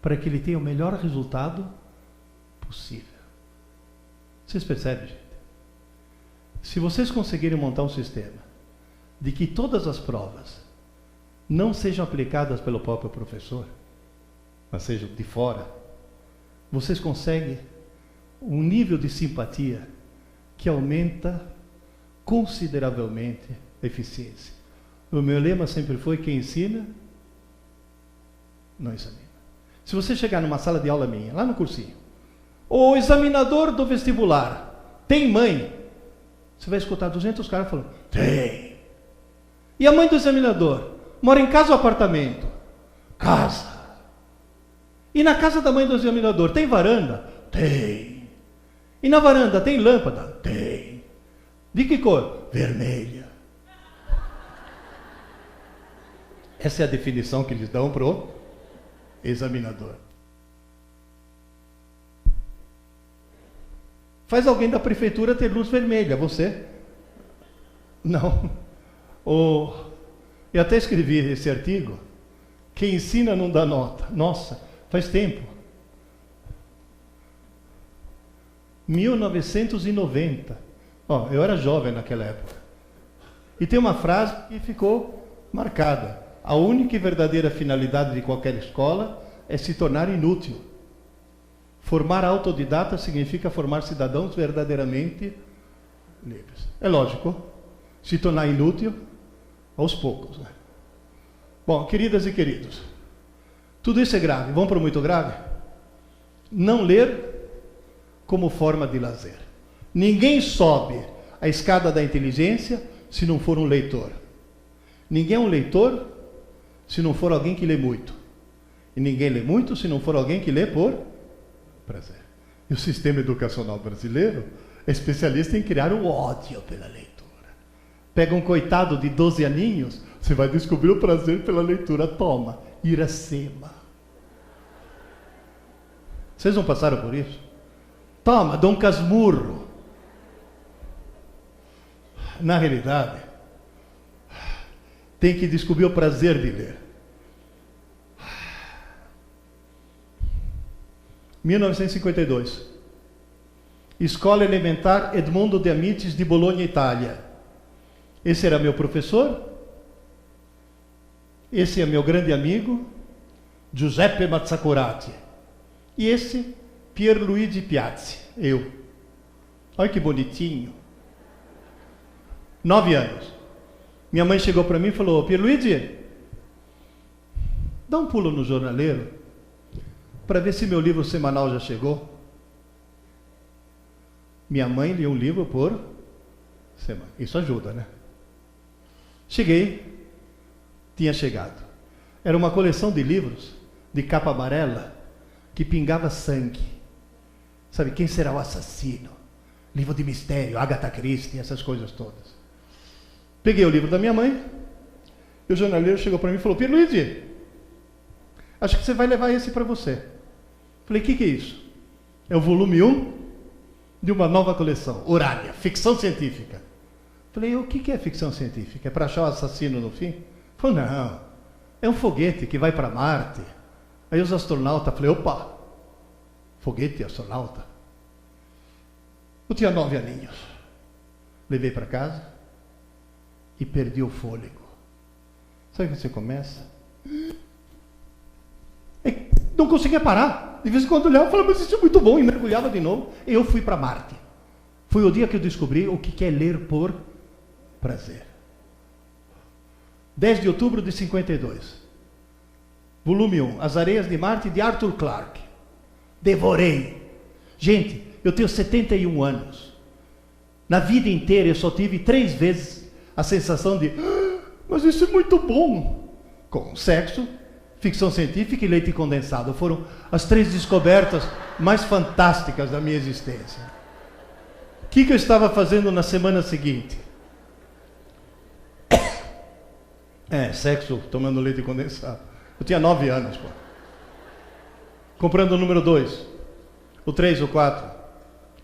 para que ele tenha o melhor resultado possível. Vocês percebem, gente? Se vocês conseguirem montar um sistema de que todas as provas não sejam aplicadas pelo próprio professor, mas sejam de fora, vocês conseguem um nível de simpatia que aumenta consideravelmente a eficiência. O meu lema sempre foi: quem ensina, não examina. Se você chegar numa sala de aula minha, lá no cursinho, o examinador do vestibular tem mãe, você vai escutar 200 caras falando, tem. E a mãe do examinador mora em casa ou apartamento? Casa. E na casa da mãe do examinador tem varanda? Tem. E na varanda tem lâmpada? Tem. De que cor? Vermelha. Essa é a definição que eles dão pro examinador. Faz alguém da prefeitura ter luz vermelha, você? Não. Eu até escrevi esse artigo, quem ensina não dá nota. Nossa, faz tempo. 1990. Eu era jovem naquela época. E tem uma frase que ficou marcada. A única e verdadeira finalidade de qualquer escola é se tornar inútil. Formar autodidata significa formar cidadãos verdadeiramente livres. É lógico, se tornar inútil aos poucos, né? Bom, queridas e queridos, tudo isso é grave. Vamos para o muito grave? Não ler como forma de lazer. Ninguém sobe a escada da inteligência se não for um leitor. Ninguém é um leitor se não for alguém que lê muito. E ninguém lê muito se não for alguém que lê por prazer. E o sistema educacional brasileiro é especialista em criar o ódio pela leitura. Pega um coitado de 12 aninhos, você vai descobrir o prazer pela leitura. Toma, Iracema. Vocês não passaram por isso? Toma, Dom Casmurro. Na realidade, tem que descobrir o prazer de ler. 1952. Escola Elementar Edmondo de Amicis de Bologna, Itália. Esse era meu professor. Esse é meu grande amigo, Giuseppe Mazzacurati. E esse, Pierluigi Piazzi, eu. Olha que bonitinho. 9 anos. Minha mãe chegou para mim e falou, Pierluigi, dá um pulo no jornaleiro para ver se meu livro semanal já chegou. Minha mãe lia um livro por semana. Isso ajuda, né? Cheguei, tinha chegado. Era uma coleção de livros de capa amarela que pingava sangue. Sabe, quem será o assassino? Livro de mistério, Agatha Christie, essas coisas todas. Peguei o livro da minha mãe, e o jornaleiro chegou para mim e falou: Pierluigi, acho que você vai levar esse para você. Falei: o que é isso? É o volume 1 de uma nova coleção, Urânia, ficção científica. Falei: o que é ficção científica? É para achar o assassino no fim? Falei: não, é um foguete que vai para Marte. Aí os astronautas, falei: opa, foguete e astronauta. Eu tinha 9 aninhos. Levei para casa e perdi o fôlego. Sabe que você começa? E não conseguia parar. De vez em quando olhava e falava: mas isso é muito bom. E mergulhava de novo. E eu fui para Marte. Foi o dia que eu descobri o que é ler por prazer. 10 de outubro de 52. Volume 1. As Areias de Marte, de Arthur Clarke. Devorei. Gente, eu tenho 71 anos. Na vida inteira eu só tive 3 vezes a sensação de: mas isso é muito bom. Com sexo, ficção científica e leite condensado. Foram as 3 descobertas mais fantásticas da minha existência. O que eu estava fazendo na semana seguinte? Sexo, tomando leite condensado. Eu tinha 9 anos, pô. Comprando o número 2, o 3, o 4.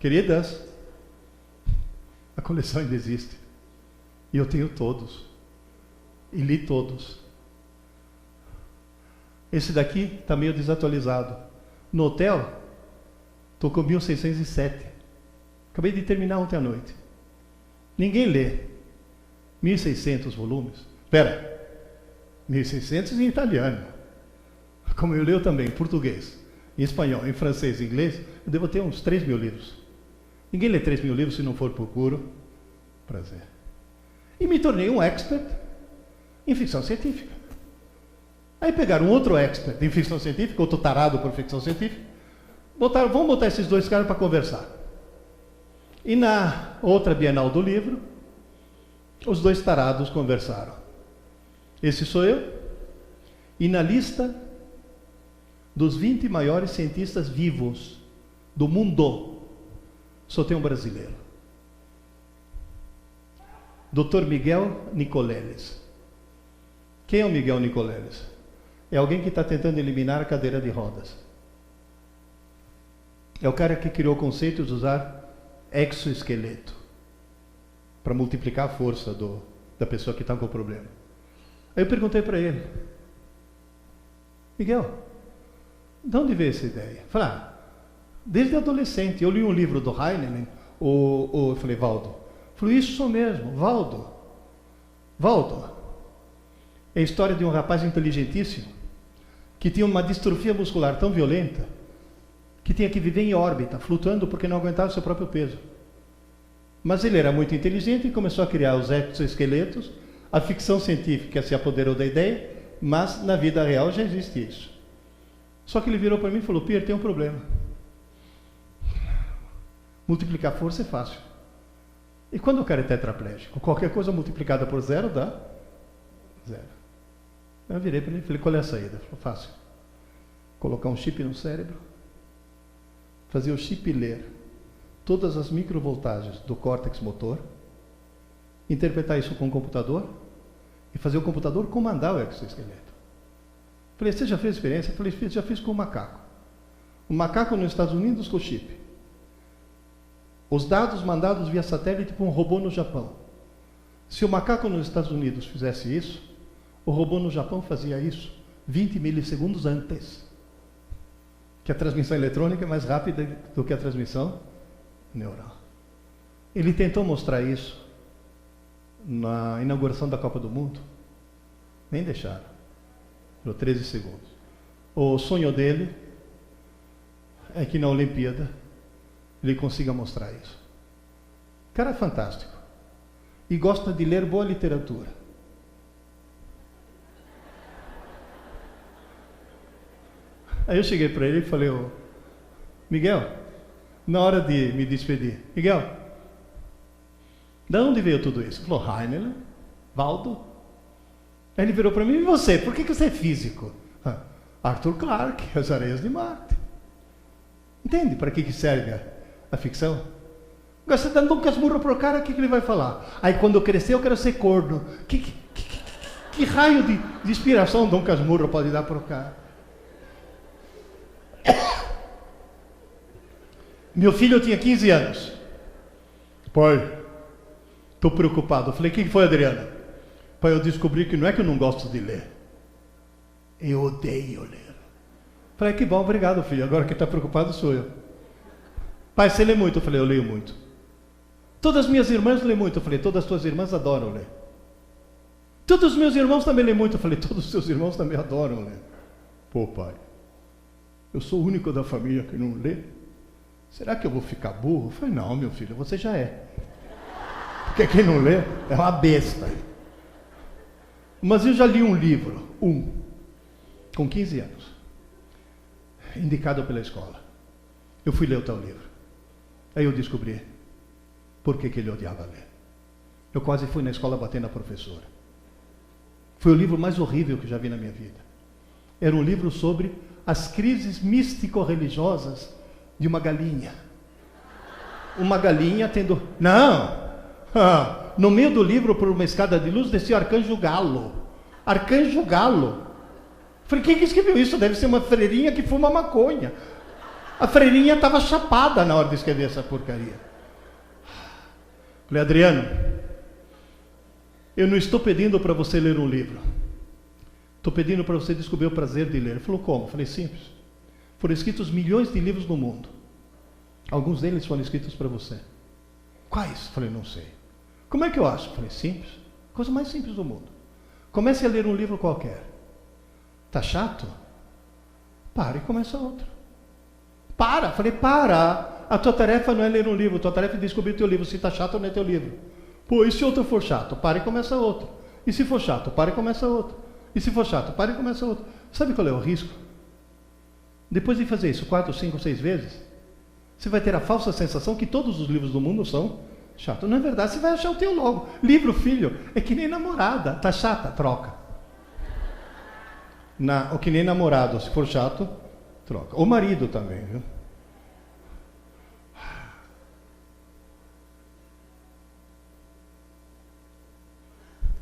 Queridas, a coleção ainda existe. E eu tenho todos. E li todos. Esse daqui está meio desatualizado. No hotel, estou com 1607. Acabei de terminar ontem à noite. Ninguém lê 1600 volumes. Espera, 1600 em italiano. Como eu leio também em português, em espanhol, em francês, em inglês, eu devo ter uns 3.000 livros. Ninguém lê 3.000 livros se não for por puro prazer. E me tornei um expert em ficção científica. Aí pegaram um outro expert em ficção científica, outro tarado por ficção científica, vamos botar esses 2 caras para conversar. E na outra Bienal do Livro, os 2 tarados conversaram. Esse sou eu, e na lista dos 20 maiores cientistas vivos do mundo, só tem um brasileiro. Dr. Miguel Nicoleles. Quem é o Miguel Nicoleles? É alguém que está tentando eliminar a cadeira de rodas. É o cara que criou o conceito de usar exoesqueleto para multiplicar a força da pessoa que está com o problema. Aí eu perguntei para ele: Miguel, de onde veio essa ideia? Falei: desde adolescente. Eu li um livro do Heinemann, eu falei: Valdo. Falei: isso sou mesmo, Valdo. É a história de um rapaz inteligentíssimo que tinha uma distrofia muscular tão violenta que tinha que viver em órbita, flutuando porque não aguentava o seu próprio peso. Mas ele era muito inteligente e começou a criar os exoesqueletos. A ficção científica se apoderou da ideia, mas na vida real já existe isso. Só que ele virou para mim e falou: Pierre, tem um problema. Multiplicar força é fácil. E quando o cara é tetraplégico? Qualquer coisa multiplicada por 0 dá 0. Eu virei para ele e falei: qual é a saída? Ele falou: fácil. Colocar um chip no cérebro, fazer o chip ler todas as microvoltagens do córtex motor, interpretar isso com o computador e fazer o computador comandar o exoesqueleto. Falei: você já fez experiência? Falei: já fiz com o macaco. O macaco nos Estados Unidos com o chip. Os dados mandados via satélite para um robô no Japão. Se o macaco nos Estados Unidos fizesse isso, o robô no Japão fazia isso 20 milissegundos antes. Que a transmissão eletrônica é mais rápida do que a transmissão neural. Ele tentou mostrar isso na inauguração da Copa do Mundo. Nem deixaram. Durou 13 segundos. O sonho dele é que na Olimpíada ele consiga mostrar isso. O cara é fantástico. E gosta de ler boa literatura. Aí eu cheguei para ele e falei: Miguel, na hora de me despedir, Miguel, de onde veio tudo isso? Ele falou: Heinemann, Valdo, Aí ele virou para mim: e você? Por que você é físico? Arthur Clarke, As Areias de Marte. Entende para que serve a ficção? Agora você dá um casmurro para o cara, o que ele vai falar? Aí quando eu crescer eu quero ser corno. Que raio de inspiração Dom Casmurro pode dar para o cara? Meu filho tinha 15 anos. Pai, estou preocupado. Eu falei: o que foi, Adriana? Pai, eu descobri que não é que eu não gosto de ler. Eu odeio ler. Falei: que bom, obrigado, filho. Agora quem está preocupado sou eu. Pai, você lê muito? Eu falei: eu leio muito. Todas as minhas irmãs lêem muito. Eu falei: todas as tuas irmãs adoram ler. Todos os meus irmãos também lêem muito. Eu falei: todos os seus irmãos também adoram ler. Pô, pai, eu sou o único da família que não lê. Será que eu vou ficar burro? Eu falei: não, meu filho, você já é. Porque quem não lê é uma besta. Mas eu já li um livro, com 15 anos, indicado pela escola. Eu fui ler o tal livro. Aí eu descobri por que ele odiava ler. Eu quase fui na escola bater na professora. Foi o livro mais horrível que já vi na minha vida. Era um livro sobre as crises místico-religiosas de uma galinha. Uma galinha tendo... Não! No meio do livro, por uma escada de luz, descia o Arcanjo Galo. Arcanjo Galo. Falei: quem que escreveu isso? Deve ser uma freirinha que fuma maconha. A freirinha estava chapada na hora de escrever essa porcaria. Falei: Adriano, eu não estou pedindo para você ler um livro. Estou pedindo para você descobrir o prazer de ler. Ele falou: como? Falei: simples. Foram escritos milhões de livros no mundo. Alguns deles foram escritos para você. Quais? Falei: não sei. Como é que eu acho? Falei: simples. Coisa mais simples do mundo. Comece a ler um livro qualquer. Tá chato? Para e começa outro. Para. Falei: para. A tua tarefa não é ler um livro. A tua tarefa é descobrir o teu livro. Se está chato, não é teu livro. Pô, e se outro for chato? Para e começa outro. E se for chato? Para e começa outro. E se for chato? Para e começa outro. Sabe qual é o risco? Depois de fazer isso 4, 5, 6 vezes, você vai ter a falsa sensação que todos os livros do mundo são chatos. Não é verdade, você vai achar o teu logo. Livro, filho, é que nem namorada. Tá chata? Troca. Ou que nem namorado, se for chato, troca. Ou marido também, viu?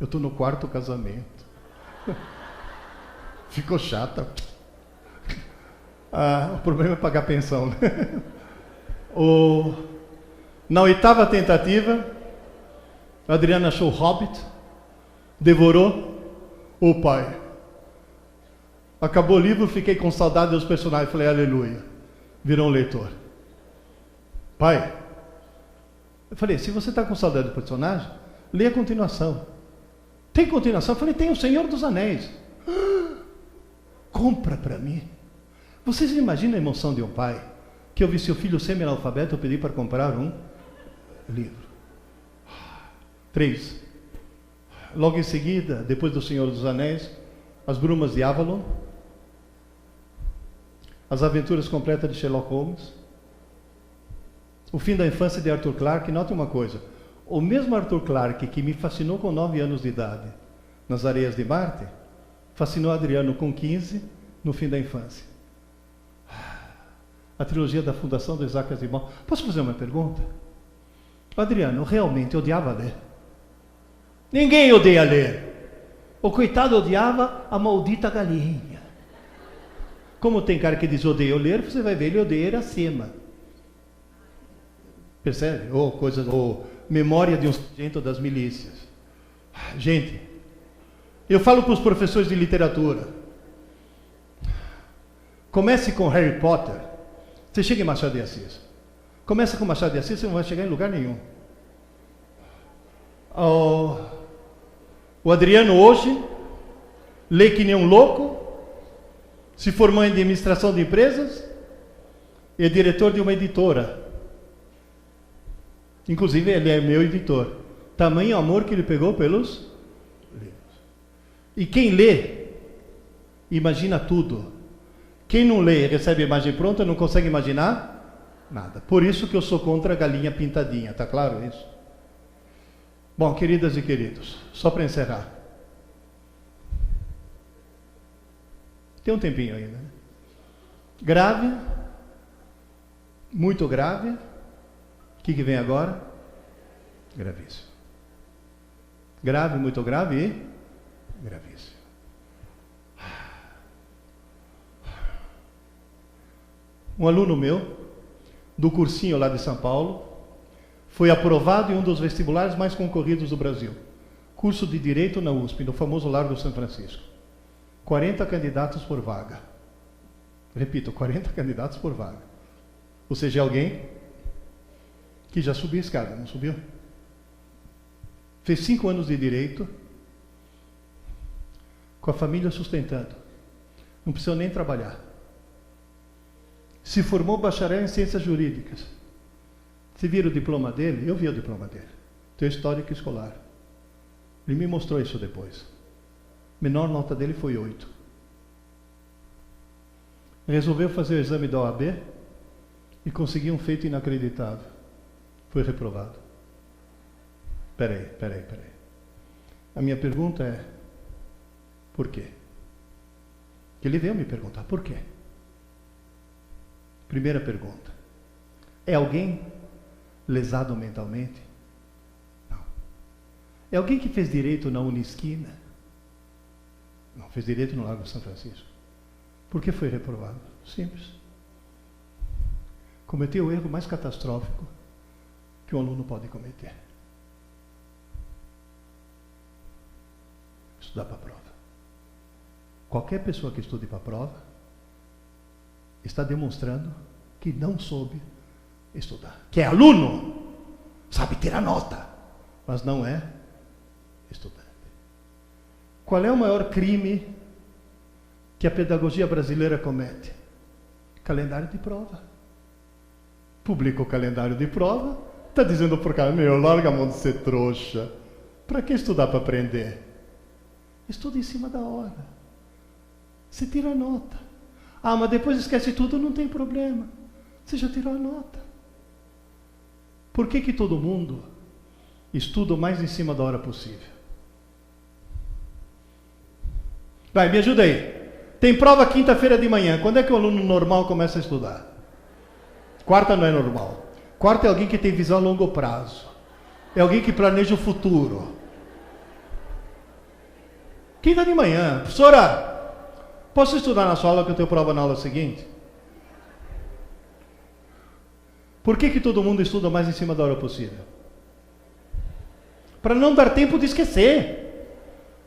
Eu estou no 4º casamento. Ficou chata. O problema é pagar pensão, né? Na 8ª tentativa, a Adriana achou o Hobbit, devorou. Pai, acabou o livro, fiquei com saudade dos personagens. Falei: aleluia, virou um leitor. Pai, eu falei: se você está com saudade do personagem, lê a continuação. Tem continuação? Eu falei: tem, O Senhor dos Anéis. Compra para mim. Vocês imaginam a emoção de um pai que eu vi seu filho semi-analfabeto, eu pedi para comprar um livro. 3. Logo em seguida, depois do Senhor dos Anéis, As Brumas de Avalon, As Aventuras Completas de Sherlock Holmes, O Fim da Infância de Arthur Clarke. Note uma coisa: o mesmo Arthur Clarke que me fascinou com 9 anos de idade nas Areias de Marte, fascinou Adriano com 15 no Fim da Infância. A trilogia da Fundação do Isaac Asimov. Posso fazer uma pergunta? O Adriano realmente odiava ler? Ninguém odeia ler. O coitado odiava a maldita galinha. Como tem cara que diz odeia ler, você vai ver, ele odeia Iracema. Percebe? Ou Memória de um Sargento das Milícias. Gente, eu falo para os professores de literatura: comece com Harry Potter, você chega em Machado de Assis. Começa com Machado de Assis, você não vai chegar em lugar nenhum. O Adriano hoje lê que nem um louco, se formou em administração de empresas e é diretor de uma editora. Inclusive ele é meu editor. Tamanho amor que ele pegou pelos livros. E quem lê, imagina tudo. Quem não lê e recebe a imagem pronta, não consegue imaginar nada. Por isso que eu sou contra a galinha pintadinha, tá claro isso? Bom, queridas e queridos, só para encerrar. Tem um tempinho ainda. Né? Grave, muito grave. O que vem agora? Gravíssimo. Grave, muito grave e gravíssimo. Um aluno meu, do cursinho lá de São Paulo, foi aprovado em um dos vestibulares mais concorridos do Brasil. Curso de Direito na USP, no famoso Largo São Francisco. 40 candidatos por vaga. Repito, 40 candidatos por vaga. Ou seja, alguém que já subiu a escada, não subiu? Fez 5 anos de Direito, com a família sustentando. Não precisou nem trabalhar. Se formou bacharel em Ciências Jurídicas. Você viram o diploma dele? Eu vi o diploma dele. Teu histórico escolar. Ele me mostrou isso depois. A menor nota dele foi 8. Resolveu fazer o exame da OAB e conseguiu um feito inacreditável. Foi reprovado. Peraí. A minha pergunta é, por quê? Ele veio me perguntar, por quê? Primeira pergunta. É alguém lesado mentalmente? Não. É alguém que fez direito na Unisquina? Não, fez direito no Largo São Francisco. Por que foi reprovado? Simples. Cometeu o erro mais catastrófico que um aluno pode cometer. Estudar para a prova. Qualquer pessoa que estude para a prova está demonstrando que não soube estudar. Que é aluno, sabe tirar nota, mas não é estudante. Qual é o maior crime que a pedagogia brasileira comete? Calendário de prova. Publica o calendário de prova, está dizendo por cá, larga a mão de ser trouxa. Para que estudar para aprender? Estuda em cima da hora. Você tira a nota. Ah, mas depois esquece tudo, não tem problema. Você já tirou a nota. Por que todo mundo estuda o mais em cima da hora possível? Vai, me ajuda aí. Tem prova quinta-feira de manhã. Quando é que o aluno normal começa a estudar? Quarta não é normal. Quarta é alguém que tem visão a longo prazo. É alguém que planeja o futuro. Quinta de manhã. Professora, posso estudar na sua aula que eu tenho prova na aula seguinte? Por que todo mundo estuda mais em cima da hora possível? Para não dar tempo de esquecer.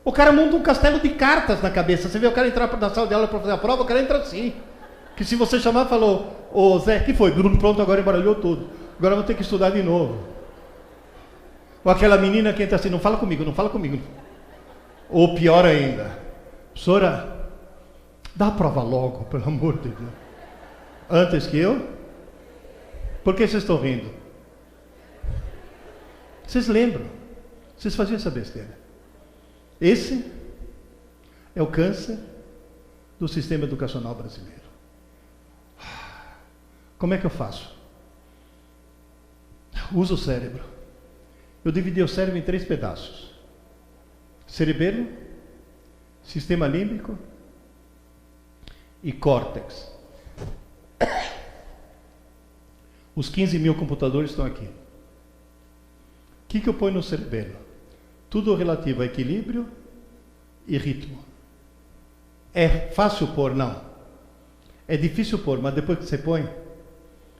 O cara monta um castelo de cartas na cabeça. Você vê o cara entrar na sala de aula para fazer a prova, o cara entra assim. Que se você chamar, falou, ô Zé, que foi? Pronto, agora embaralhou tudo. Agora eu vou ter que estudar de novo. Ou aquela menina que entra assim, não fala comigo. Ou pior ainda, professora, dá a prova logo, pelo amor de Deus. Antes que eu? Por que vocês estão rindo? Vocês lembram? Vocês faziam essa besteira. Esse é o câncer do sistema educacional brasileiro. Como é que eu faço? Uso o cérebro. Eu dividi o cérebro em 3 pedaços. Cerebelo, sistema límbico e córtex. Os 15 mil computadores estão aqui. O que eu ponho no cerebelo? Tudo relativo a equilíbrio e ritmo. É fácil pôr? Não. É difícil pôr, mas depois que você põe,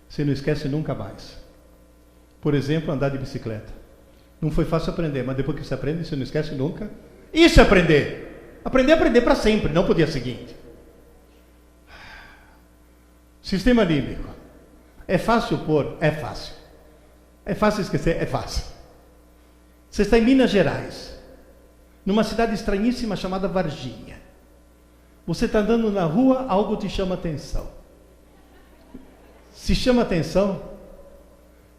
você não esquece nunca mais. Por exemplo, andar de bicicleta. Não foi fácil aprender, mas depois que você aprende, você não esquece nunca. Isso é aprender. Aprender para sempre, não para o dia seguinte. Sistema límbico. É fácil pôr? É fácil. É fácil esquecer? É fácil. Você está em Minas Gerais, numa cidade estranhíssima chamada Varginha. Você está andando na rua, algo te chama atenção. Se chama atenção,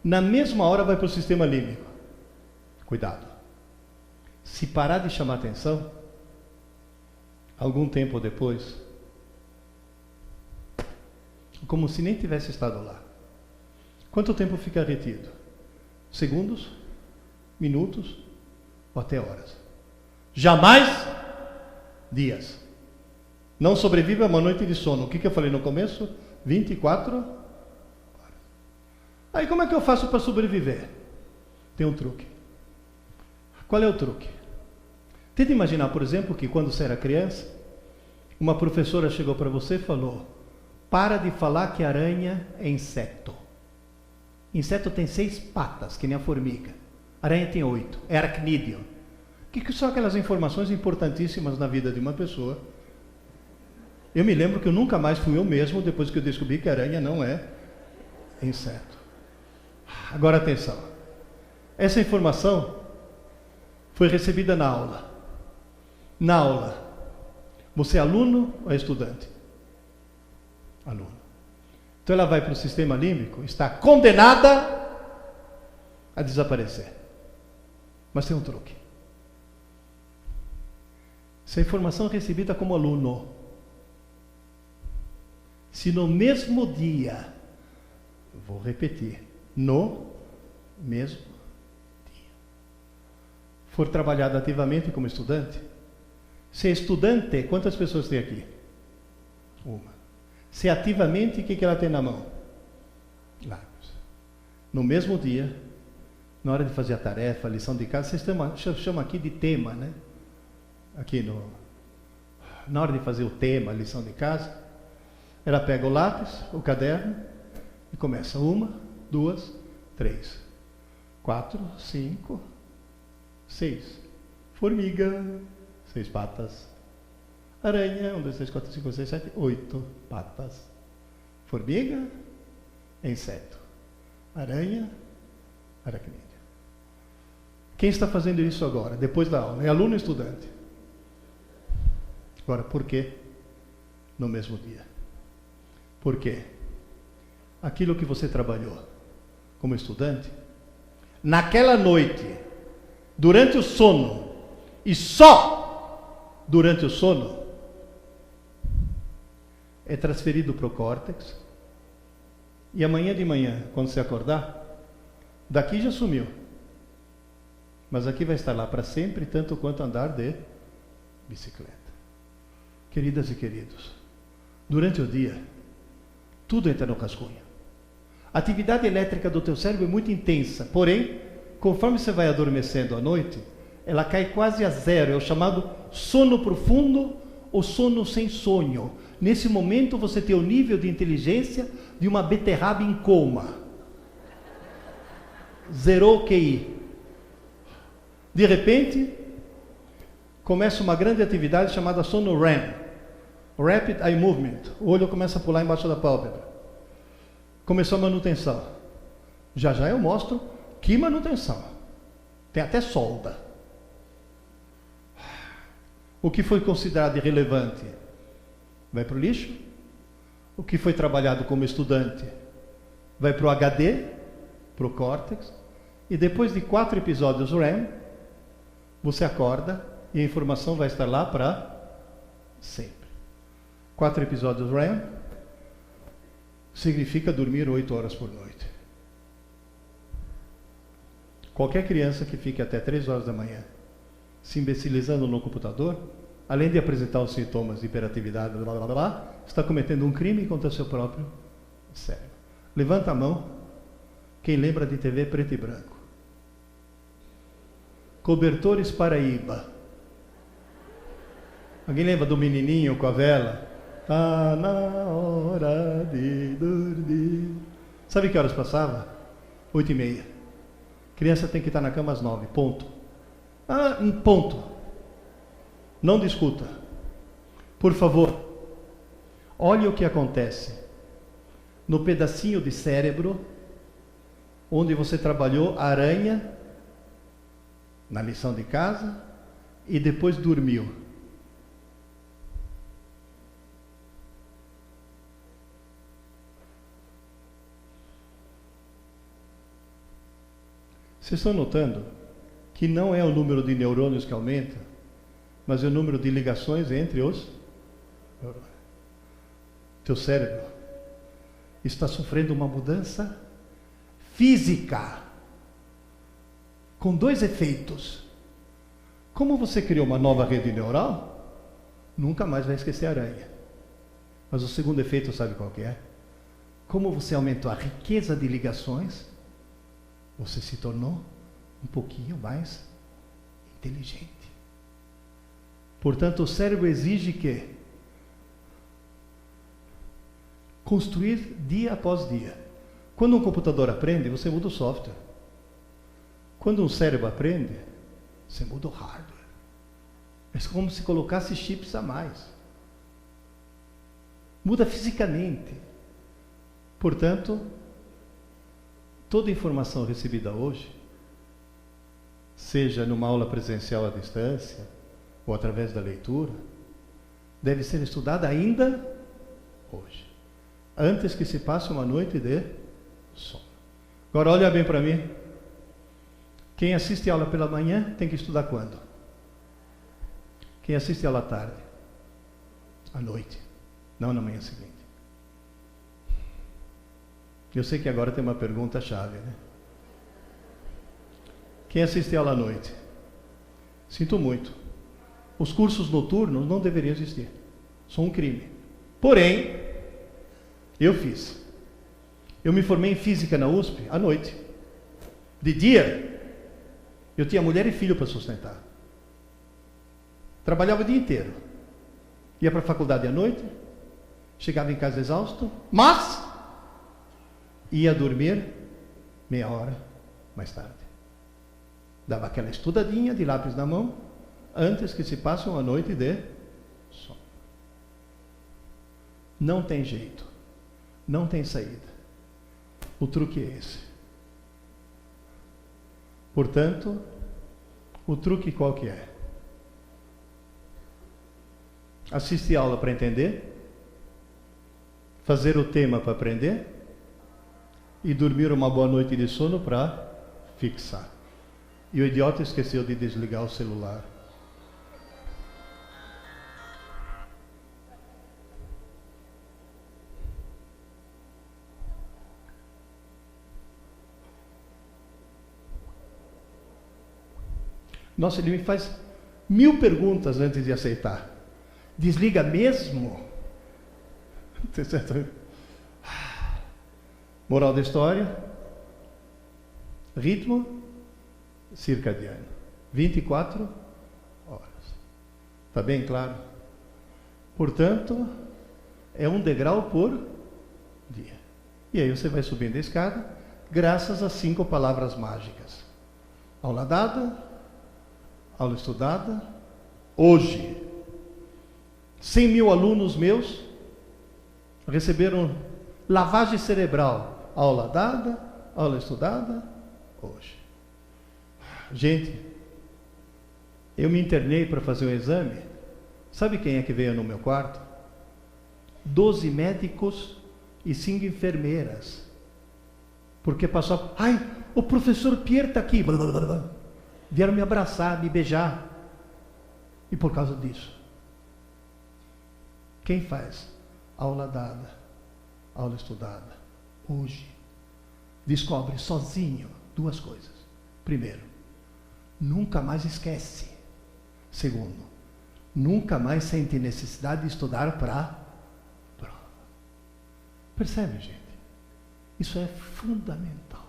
na mesma hora vai para o sistema límbico. Cuidado. Se parar de chamar atenção, algum tempo depois, como se nem tivesse estado lá. Quanto tempo fica retido? Segundos? Minutos? Ou até horas? Jamais dias. Não sobrevive a uma noite de sono. O que eu falei no começo? 24 horas. Aí como é que eu faço para sobreviver? Tem um truque. Qual é o truque? Tenta imaginar, por exemplo, que quando você era criança, uma professora chegou para você e falou: para de falar que aranha é inseto. Inseto tem 6 patas, que nem a formiga. Aranha tem 8, é aracnídeo. O que são aquelas informações importantíssimas na vida de uma pessoa? Eu me lembro que eu nunca mais fui eu mesmo depois que eu descobri que aranha não é inseto. Agora atenção. Essa informação foi recebida na aula. Na aula, você é aluno ou é estudante? Aluno. Então ela vai para o sistema límbico, está condenada a desaparecer. Mas tem um truque. Se a informação é recebida como aluno, se no mesmo dia, vou repetir, no mesmo dia, for trabalhado ativamente como estudante, se é estudante, quantas pessoas tem aqui? Uma. Se ativamente, o que ela tem na mão? Lápis. No mesmo dia, na hora de fazer a tarefa, a lição de casa, vocês chamam aqui de tema, né? Aqui na hora de fazer o tema, a lição de casa, ela pega o lápis, o caderno e começa 1, 2, 3, 4, 5, 6. Formiga, 6 patas. Aranha, 1, 2, 3, 4, 5, 6, 7, 8 patas. Formiga, inseto. Aranha, aracnídeo. Quem está fazendo isso agora, depois da aula? É aluno ou estudante? Agora, por quê? No mesmo dia. Por quê? Aquilo que você trabalhou como estudante, naquela noite, durante o sono, e só durante o sono, é transferido para o córtex, e amanhã de manhã, quando você acordar, daqui já sumiu, mas aqui vai estar lá para sempre, tanto quanto andar de bicicleta. Queridas e queridos, durante o dia, tudo entra no rascunho. A atividade elétrica do teu cérebro é muito intensa, porém, conforme você vai adormecendo à noite, ela cai quase a zero, é o chamado sono profundo ou sono sem sonho. Nesse momento você tem o nível de inteligência de uma beterraba em coma. Zerou o QI. De repente, começa uma grande atividade chamada sono REM. Rapid Eye Movement. O olho começa a pular embaixo da pálpebra. Começou a manutenção. Já já eu mostro que manutenção. Tem até solda. O que foi considerado irrelevante vai para o lixo. O que foi trabalhado como estudante vai para o HD, para o córtex. E depois de 4 episódios REM, você acorda e a informação vai estar lá para sempre. 4 episódios REM significa dormir 8 horas por noite. Qualquer criança que fique até 3 horas da manhã se imbecilizando no computador, além de apresentar os sintomas de hiperatividade, blá, blá, blá, está cometendo um crime contra o seu próprio cérebro. Levanta a mão quem lembra de TV preto e branco. Cobertores Paraíba. Alguém lembra do menininho com a vela? Tá na hora de dormir. Sabe que horas passava? 8h30. Criança tem que estar na cama às 9, ponto. Ponto. Não discuta. Por favor, olhe o que acontece no pedacinho de cérebro onde você trabalhou a aranha na lição de casa e depois dormiu. Vocês estão notando que não é o número de neurônios que aumenta, mas é o número de ligações entre os neurônios. Teu cérebro está sofrendo uma mudança física, com 2 efeitos. Como você criou uma nova rede neural, nunca mais vai esquecer a aranha. Mas o segundo efeito, sabe qual que é? Como você aumentou a riqueza de ligações, você se tornou um pouquinho mais inteligente. Portanto, o cérebro exige que construir dia após dia. Quando um computador aprende, você muda o software. Quando um cérebro aprende, você muda o hardware. É como se colocasse chips a mais. Muda fisicamente. Portanto, toda informação recebida hoje, seja numa aula presencial à distância, ou através da leitura, deve ser estudada ainda hoje, antes que se passe uma noite de sono. Agora olha bem para mim. Quem assiste a aula pela manhã tem que estudar quando? Quem assiste a aula à tarde? À noite, não na manhã seguinte. Eu sei que agora tem uma pergunta-chave, né? Quem assiste a aula à noite? Sinto muito. Os cursos noturnos não deveriam existir. São um crime. Porém, eu fiz. Eu me formei em física na USP à noite. De dia, eu tinha mulher e filho para sustentar. Trabalhava o dia inteiro. Ia para a faculdade à noite, chegava em casa exausto, mas ia dormir meia hora mais tarde. Dava aquela estudadinha de lápis na mão, antes que se passe uma noite de sono. Não tem jeito. Não tem saída. O truque é esse. Portanto, o truque qual que é? Assistir a aula para entender, fazer o tema para aprender e dormir uma boa noite de sono para fixar. E o idiota esqueceu de desligar o celular. Nossa, ele me faz 1000 perguntas antes de aceitar. Desliga mesmo? Moral da história: ritmo circadiano, 24 horas. Está bem claro? Portanto, é um degrau por dia. E aí você vai subindo a escada, graças às 5 palavras mágicas: aula dada, aula estudada, hoje. 100.000 alunos meus receberam lavagem cerebral. Aula dada, aula estudada, hoje. Gente, eu me internei para fazer um exame. Sabe quem é que veio no meu quarto? 12 médicos e 5 enfermeiras. Porque passou, ai, o professor Pierre está aqui. Blá, blá, blá, blá. Vieram me abraçar, me beijar. E por causa disso, quem faz aula dada, aula estudada, hoje, descobre sozinho 2 coisas. Primeiro, nunca mais esquece. Segundo, nunca mais sente necessidade de estudar para prova. Percebe, gente? Isso é fundamental.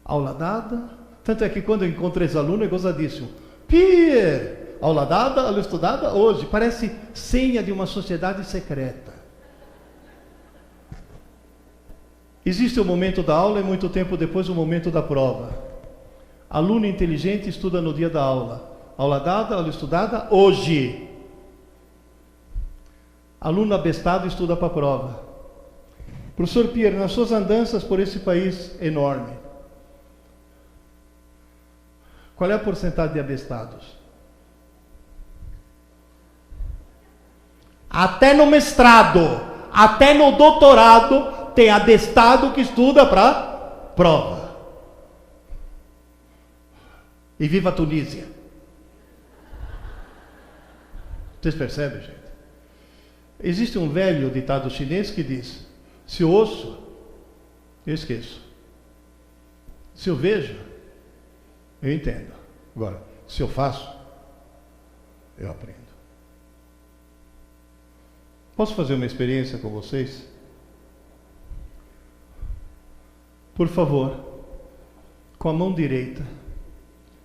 Aula dada, tanto é que quando eu encontro esse aluno é gozadíssimo. Pierre! Aula dada, aula estudada, hoje. Parece senha de uma sociedade secreta. Existe o momento da aula e muito tempo depois o momento da prova. Aluno inteligente estuda no dia da aula. Aula dada, aula estudada, hoje. Aluno abestado estuda para a prova. Professor Pierre, nas suas andanças por esse país enorme, qual é a porcentagem de abestados? Até no mestrado, até no doutorado, tem abestado que estuda para prova. E viva a Tunísia. Vocês percebem, gente? Existe um velho ditado chinês que diz: se eu ouço, eu esqueço. Se eu vejo, eu entendo. Agora, se eu faço, eu aprendo. Posso fazer uma experiência com vocês? Por favor, com a mão direita,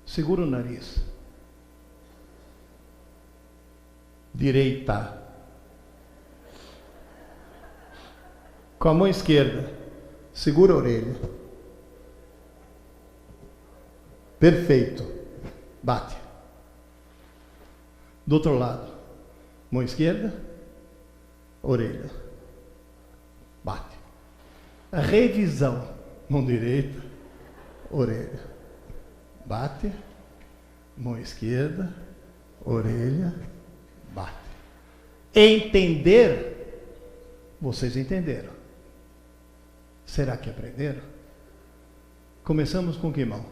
segura o nariz. Direita. Com a mão esquerda, segura a orelha. Perfeito. Bate. Do outro lado, mão esquerda, orelha. Bate. A revisão. Mão direita, orelha. Bate. Mão esquerda, orelha. Bate. Entender. Vocês entenderam. Será que aprenderam? Começamos com que mão?